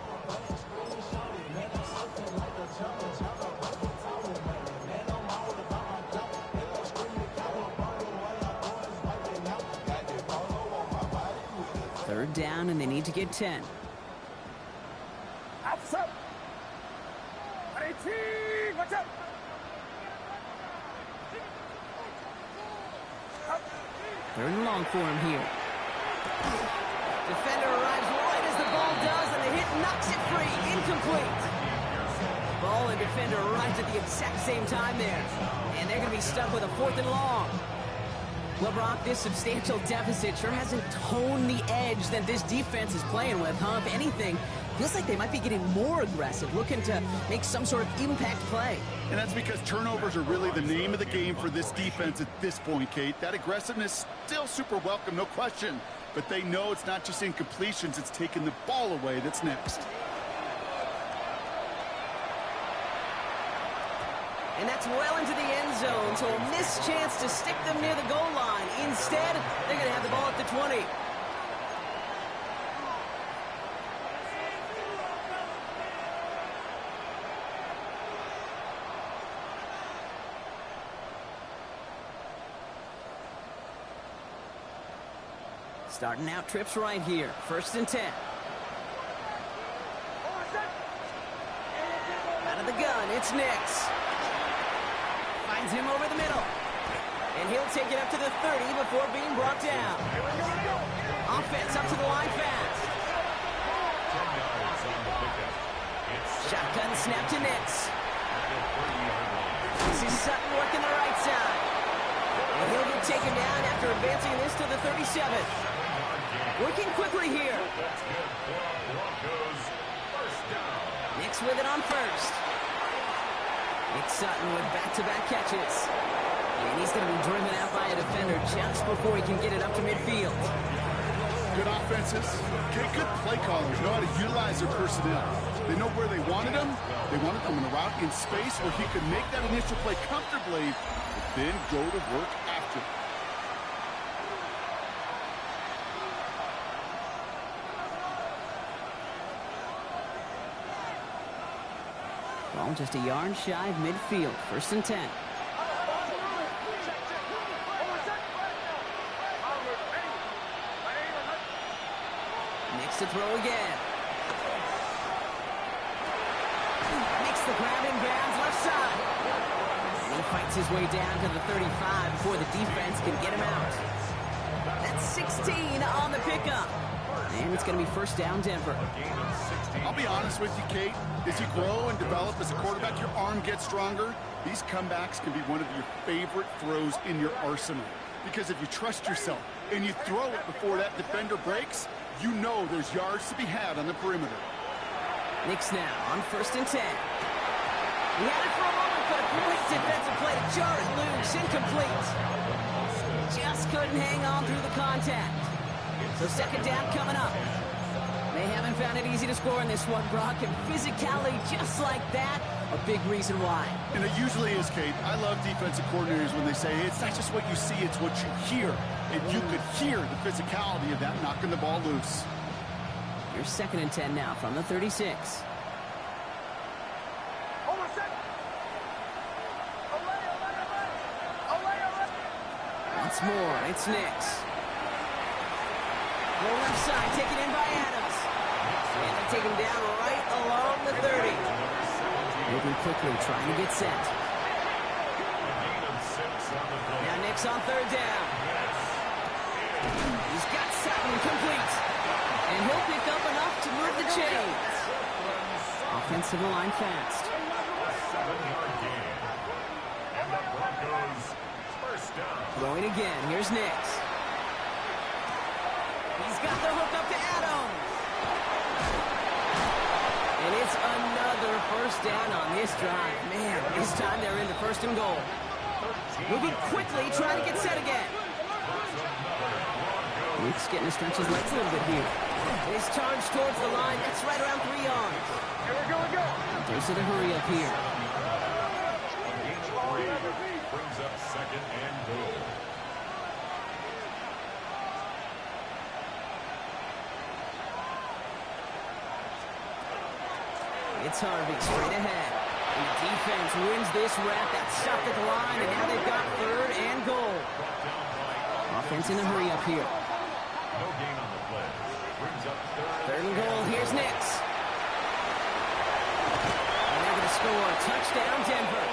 Third down, and they need to get 10. Outside. 18. Watch out. Third and long for him here. Defender arrives right as the ball does, and the hit knocks it free. Incomplete. Ball and defender arrives at the exact same time there. And they're going to be stuck with a 4th and long. Well, Brock, this substantial deficit sure hasn't toned the edge that this defense is playing with, huh? If anything, feels like they might be getting more aggressive, looking to make some sort of impact play. And that's because turnovers are really the name of the game for this defense at this point, Kate. That aggressiveness still super welcome, no question. But they know it's not just incompletions, it's taking the ball away that's next. And that's well into the end zone, so a missed chance to stick them near the goal line. Instead, they're going to have the ball at the 20. Starting out trips right here. 1st and 10. Out of the gun, it's Nix. Finds him over the middle. And he'll take it up to the 30 before being brought down. Offense up to the line fast. 10 yards on the pickup. Shotgun snap to Nix. This is Sutton working the right side. And he'll get taken down after advancing this to the 37. Working quickly here. That's good for Broncos. First down. Nix with it on first. Nick Sutton with back-to-back catches. And he's going to be driven out by a defender just before he can get it up to midfield. Good offenses, good play callers know how to utilize their personnel. They know where they wanted him. They wanted him in a route in space where he could make that initial play comfortably, but then go to work after. Ball just a yard shy of midfield. 1st and 10. Makes the throw again. Makes the grab in bounds left side. And he fights his way down to the 35 before the defense can get him out. That's 16 on the pickup. And it's going to be 1st down, Denver. I'll be honest with you, Kate. As you grow and develop as a quarterback, your arm gets stronger. These comebacks can be one of your favorite throws in your arsenal. Because if you trust yourself and you throw it before that defender breaks, you know there's yards to be had on the perimeter. Nix now on 1st and 10. He had it for a moment, but a quick defensive play to jar it loose. Incomplete. Just couldn't hang on through the contact. So 2nd down coming up. They haven't found it easy to score in this one, Brock, and physicality just like that, a big reason why. And it usually is, Kate. I love defensive coordinators when they say it's not just what you see, it's what you hear. And you could hear the physicality of that knocking the ball loose. Here's 2nd and 10 now from the 36. Once more, it's Nix. Low left side, taken in by Adams. And they take him down right along the 30. Moving quickly, trying to get set. Now Nix on 3rd down. He's got Sutton complete. And he'll pick up enough to move the chains. Offensive line fast. 7-yard gain. And the Broncos first down. Throwing again, here's Nix. He's got the hook up to Adams. And it's another 1st down on this drive. Man, this time they're into 1st and goal. Moving quickly, trying to get set again. Luke's getting to stretch his legs a little bit here. His charge towards the line, that's right around 3 yards. There's the hurry up here. Brings up 2nd and goal. It's Harvey straight ahead. And the defense wins this rep. That's stopped at the line, and now they've got 3rd and goal. Offense in a hurry up here. No gain on the play. Brings up 3rd and goal. Here's Nix. And they're going to score. Touchdown, Denver.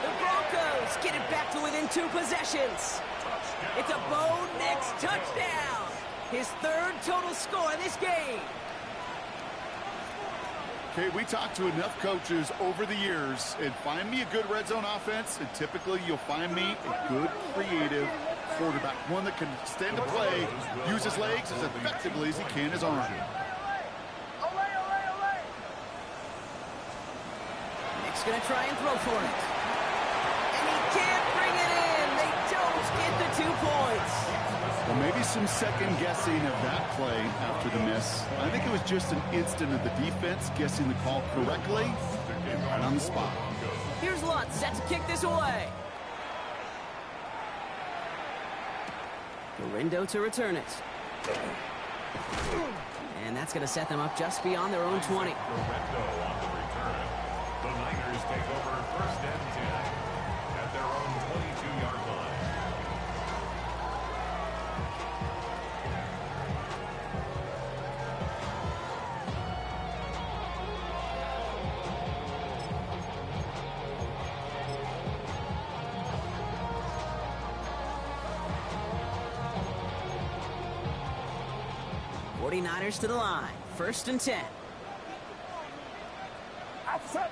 The Broncos get it back to within 2 possessions. It's a Bo Nix touchdown. His 3rd total score this game. Okay, we talked to enough coaches over the years, and find me a good red zone offense, and typically you'll find me a good, creative quarterback, one that can extend the play, use his legs as effectively as he can his arm. Nick's going to try and throw for it. And he can't bring it in. They don't get the 2 points. Well, maybe some second-guessing of that play after the miss. I think it was just an instant of the defense guessing the call correctly and right on the spot. Here's Lutz set to kick this away. Gorindo to return it. And that's going to set them up just beyond their own 20. Gorindo on the return. The Niners take over 1st and 10 at their own 22-yard line. Niners to the line. 1st and 10. Outside.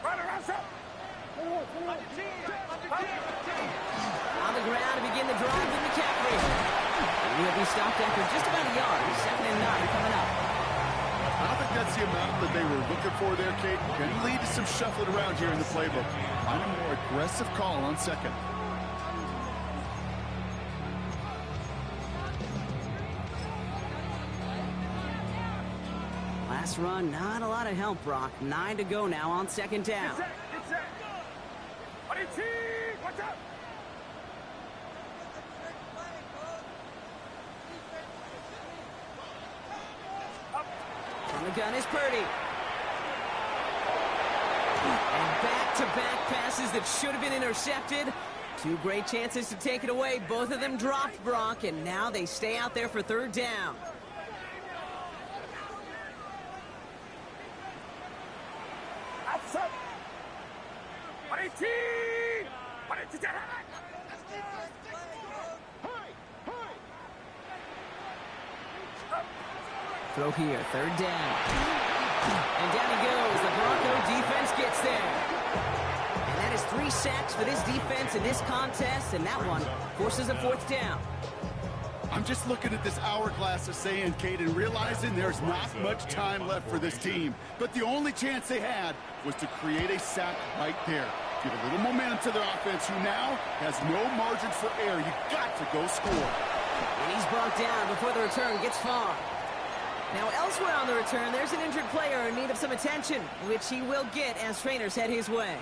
Runner outside. On the ground to begin the drive with McCaffrey. And he'll be stopped after just about a yard. 2nd and 9 coming up. I don't think that's the amount that they were looking for there, Kate. Can lead to some shuffling around here in the playbook. Find a more aggressive call on 2nd. Last run, not a lot of help, Brock. 9 to go now on 2nd down. Get set. Watch out. From the gun is Purdy. And back-to-back passes that should have been intercepted. 2 great chances to take it away. Both of them dropped, Brock, and now they stay out there for 3rd down. Outside. 18. Throw here, 3rd down. And down he goes. The Bronco defense gets there. And that is 3 sacks for this defense in this contest, and that one forces a 4th down. I'm just looking at this hourglass of saying, Kate, and realizing there's not much time left for this team. But the only chance they had was to create a sack right there. Give a little momentum to their offense, who now has no margin for error. You got to go score. And he's brought down before the return gets far. Now, elsewhere on the return, there's an injured player in need of some attention, which he will get as trainers head his way.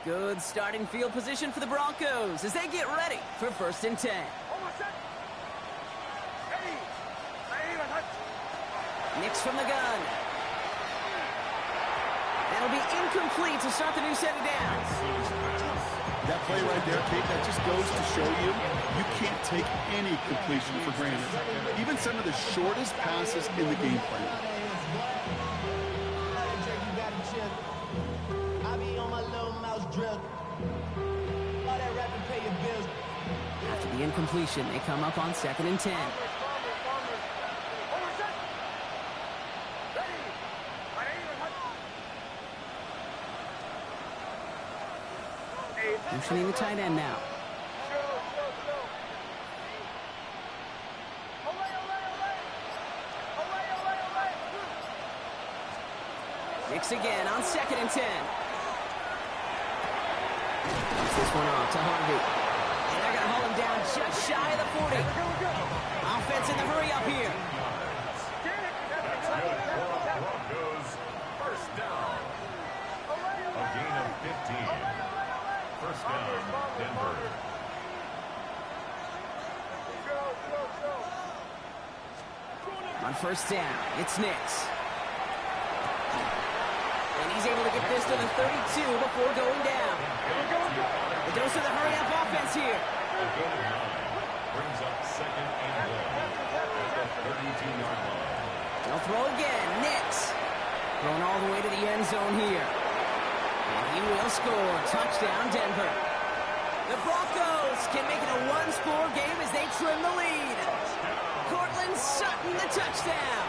Good starting field position for the Broncos as they get ready for 1st and 10. Nix from the gun. That'll be incomplete to start the new set of downs. That play right there, Kate, that just goes to show you can't take any completion for granted. Even some of the shortest passes in the game plan. After the incompletion, they come up on 2nd and 10. Motioning the tight end now. Nix again on 2nd and 10. Puts this one off to Harvey. And they're going to hold him down just shy of the 40. Offense in the hurry up here. first down. It's Nix. And he's able to get this to the 32 before going down. The dose of the hurry-up offense here. Brings up second and 1 at the 32-yard line. They'll throw again. Nix. Thrown all the way to the end zone here. And he will score. Touchdown, Denver. The Broncos can make it a one-score game as they trim the lead. Cortland Sutton, the touchdown.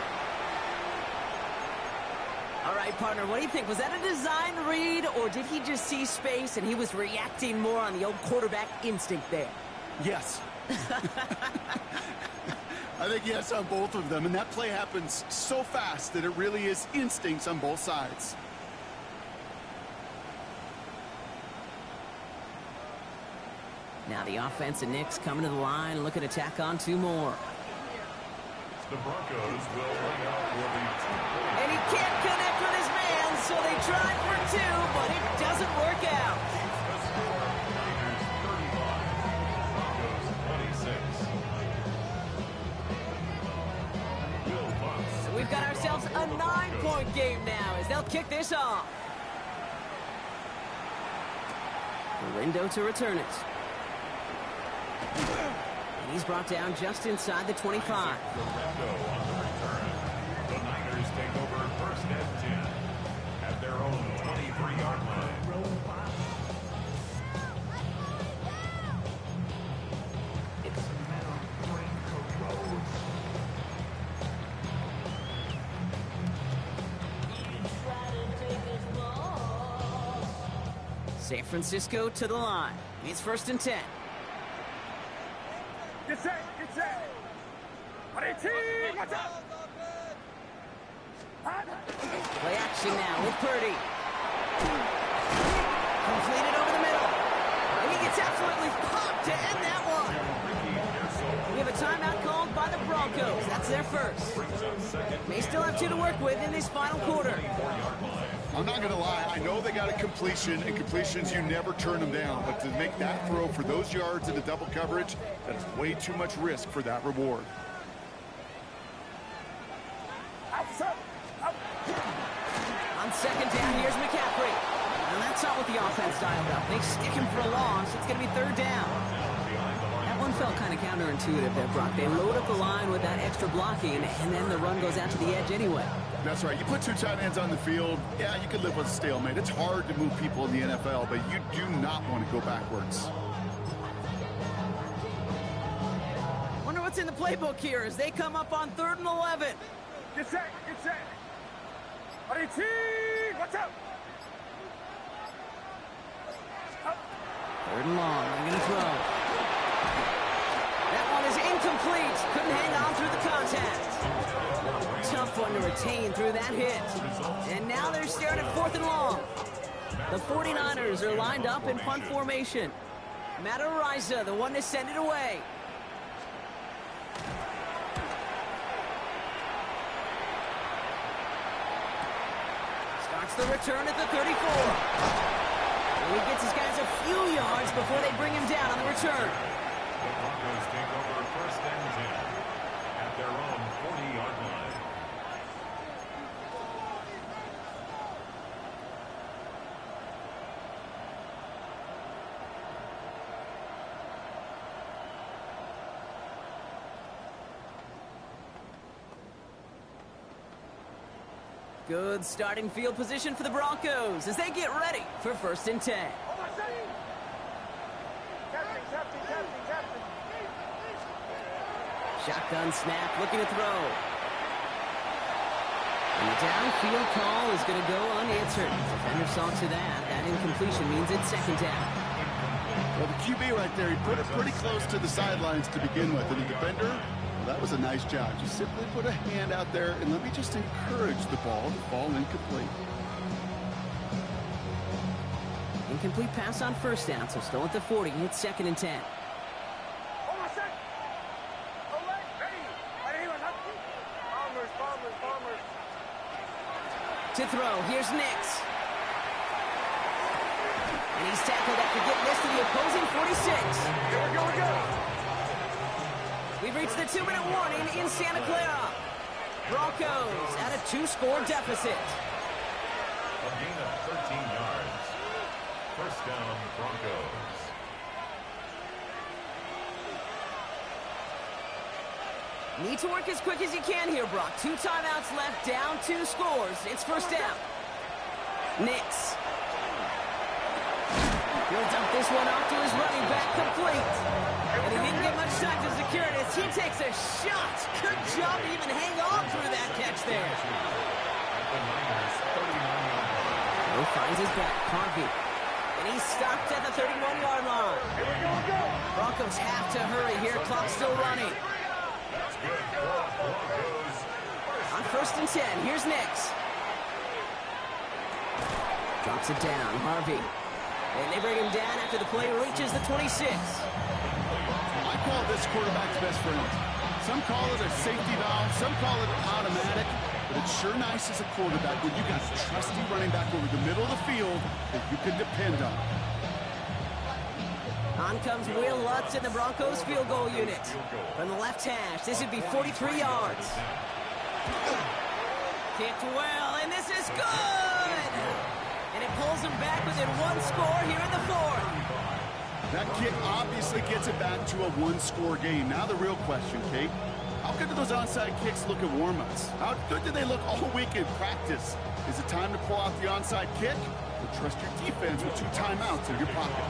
All right, partner, what do you think? Was that a design read, or did he just see space and he was reacting more on the old quarterback instinct there? Yes. I think yes on both of them, and that play happens so fast that it really is instincts on both sides. Now the offense and Nix coming to the line, looking to tack on 2 more. The Broncos will lay out for the 2-point. And he can't connect with his man, so they try for 2, but it doesn't work out. The score, Niners 35, Broncos 26. Will Bucks. So we've got ourselves a 9-point game now as they'll kick this off. Lindo to return it. And he's brought down just inside the 25. Lindo on the return. The Niners take over first and 10 at their own 23-yard line. San Francisco to the line. It's first and 10. Get set, get set. 18, watch out. Play action now with Purdy. Completed over the middle. And he gets absolutely popped to end that one. We have a timeout called by the Broncos. That's their first. May still have 2 to work with in this final quarter. I'm not going to lie. I know they got a completion, and completions, you never turn them down. But to make that throw for those yards in the double coverage, that is way too much risk for that reward. On second down, here's McCaffrey. And that's not what the offense dialed up. They stick him for a loss. It's going to be third down. That one felt kind of counterintuitive there, Brock. They load up the line with that extra blocking, and then the run goes out to the edge anyway. That's right. You put 2 tight ends on the field, yeah, you could live with a stalemate. It's hard to move people in the NFL, but you do not want to go backwards. Wonder what's in the playbook here as they come up on 3rd and 11. Get set, get set. 18, watch out. 3rd and long. They're going to throw. That one is incomplete. Couldn't hang on through the contact. Tough one to retain through that hit. And now they're staring at 4th and long. The 49ers are lined up in punt formation. Matt Araiza, the one to send it away. Starts the return at the 34. And he gets his guys a few yards before they bring him down on the return. The Broncos take over first and 10 at their own 40-yard line. Good starting field position for the Broncos as they get ready for first and 10. Shotgun snap, looking to throw. And the downfield call is going to go unanswered. Defender saw to that. That incompletion means it's second down. Well, the QB right there, he put it pretty close to the sidelines to begin with. And the defender, well, that was a nice job. Just simply put a hand out there and let me just encourage the ball to fall incomplete. Incomplete pass on first down, so still at the 40. It's second and 10. To throw, here's Nix. And he's tackled after getting this to the opposing 46. Here we go, We've reached the 2-minute warning in Santa Clara. Broncos at a 2-score deficit. A gain of 13 yards. First down, Broncos. Need to work as quick as you can here, Brock. 2 timeouts left, down 2 scores. It's first down. Nix. He'll dump this one off to his running back, complete. And he didn't get much time to secure it as he takes a shot. Good job to even hang on through that catch there. The Niners, 39-yard line. He finds his back, Harvey. And he's stopped at the 31-yard line. Broncos have to hurry here. Clock's still running. That's good for Broncos. On first and 10, here's Nix. Drops it down, Harvey. And they bring him down after the play reaches the 26. I call this quarterback's best friend. Some call it a safety valve, some call it automatic, but it's sure nice as a quarterback when you got a trusty running back over the middle of the field that you can depend on. On comes Will Lutz in the Broncos field goal unit. From the left hash, this would be 43 yards. Kicked well, and this is good! And it pulls them back within 1 score here in the 4th. That kick obviously gets it back to a 1-score game. Now the real question, Kate, how good do those onside kicks look at warm-ups? How good do they look all week in practice? Is it time to pull out the onside kick? Or trust your defense with 2 timeouts in your pocket?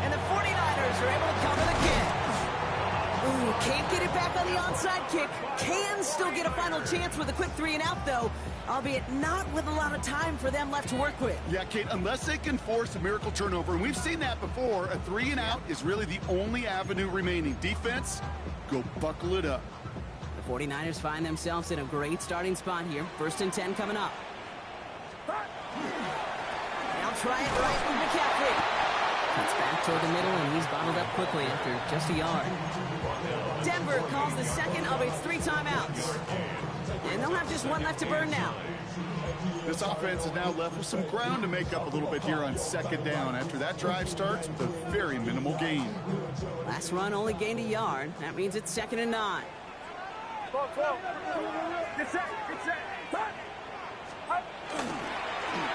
And the 49ers are able to cover the kick. Ooh, can't get it back on the onside kick. Can still get a final chance with a quick 3-and-out, though, albeit not with a lot of time for them left to work with. Yeah, Kate, unless they can force a miracle turnover, and we've seen that before, a 3-and-out is really the only avenue remaining. Defense, go buckle it up. The 49ers find themselves in a great starting spot here. First and 10 coming up. Now try it right with McCaffrey. Cuts back toward the middle, and he's bottled up quickly after just a yard. Denver calls the second of its 3 timeouts. And they'll have just 1 left to burn now. This offense is now left with some ground to make up a little bit here on second down after that drive starts with a very minimal gain. Last run only gained a yard. That means it's 2nd and 9. Get set.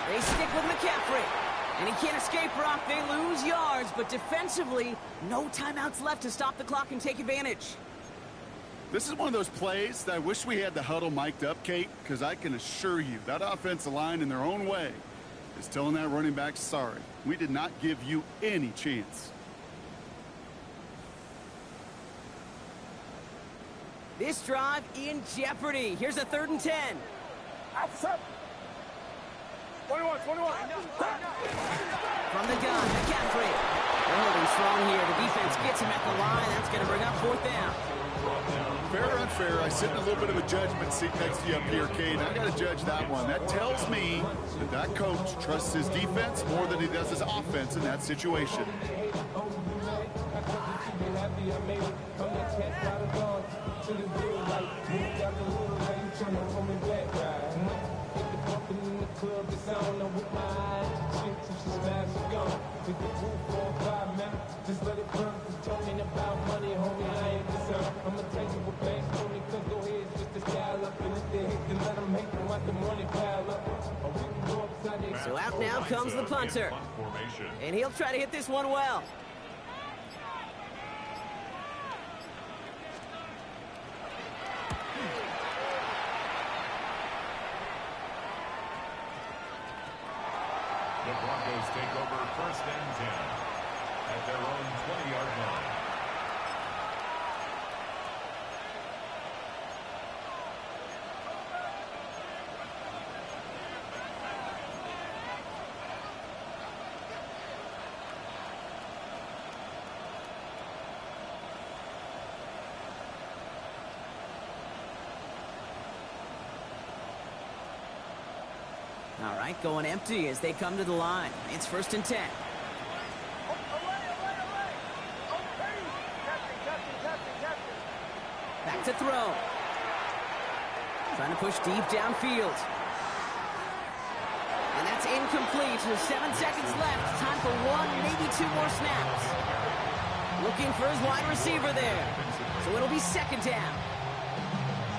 They stick with McCaffrey. And he can't escape, Brock. They lose yards, but defensively, no timeouts left to stop the clock and take advantage. This is one of those plays that I wish we had the huddle mic'd up, Kate, because I can assure you that offensive line in their own way is telling that running back, sorry, we did not give you any chance. This drive in jeopardy. Here's a 3rd and 10. Outside. 21. From the gun, McCaffrey. They're holding strong here. The defense gets him at the line. That's going to bring up 4th down. Fair or unfair, I sit in a little bit of a judgment seat next to you up here, Kate. I got to judge that one. That tells me that coach trusts his defense more than he does his offense in that situation. So out now comes the punter. And he'll try to hit this one well. The Broncos take over 1st and 10 at their own 20-yard line. All right, going empty as they come to the line. It's 1st and 10. Back to throw. Trying to push deep downfield. And that's incomplete. With 7 seconds left. Time for 1, maybe 2 more snaps. Looking for his wide receiver there. So it'll be second down.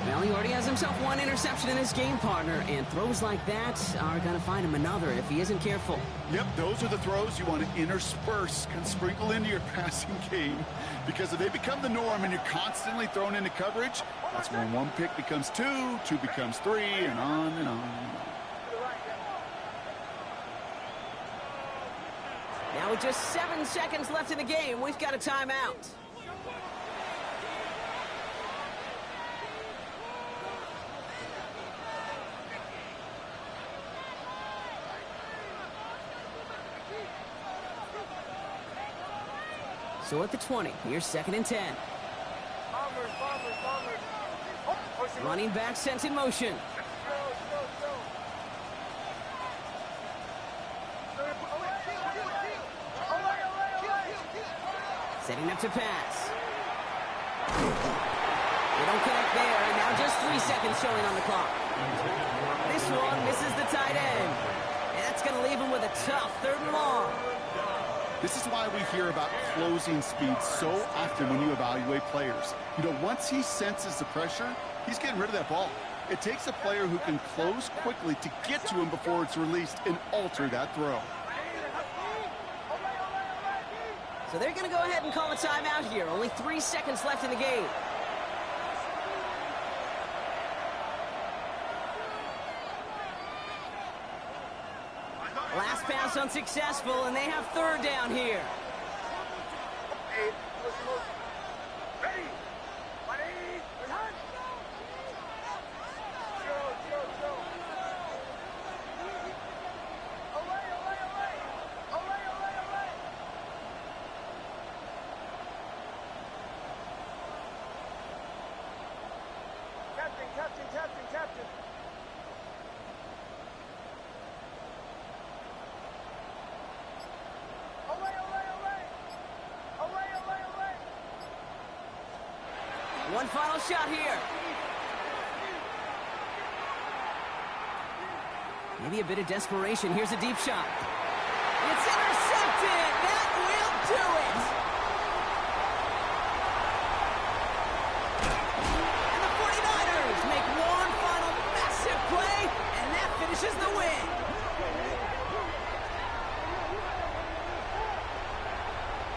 Well, he already has himself one interception in his game, partner, and throws like that are going to find him another if he isn't careful. Yep, those are the throws you want to intersperse, can sprinkle into your passing game, because if they become the norm and you're constantly thrown into coverage, that's when one pick becomes two, two becomes three, and on and on and on. Now with just 7 seconds left in the game, we've got a timeout. So at the 20, here's 2nd and 10. Running back sent in motion. Setting up to pass. They don't connect there, and now just 3 seconds showing on the clock. This one misses the tight end. And that's going to leave him with a tough 3rd and long. This is why we hear about closing speed so often when you evaluate players. You know, once he senses the pressure, he's getting rid of that ball. It takes a player who can close quickly to get to him before it's released and alter that throw. So they're going to go ahead and call a timeout here. Only 3 seconds left in the game. Last pass unsuccessful, and they have 3rd down here. Captain. One final shot here. Maybe a bit of desperation. Here's a deep shot. It's intercepted. That will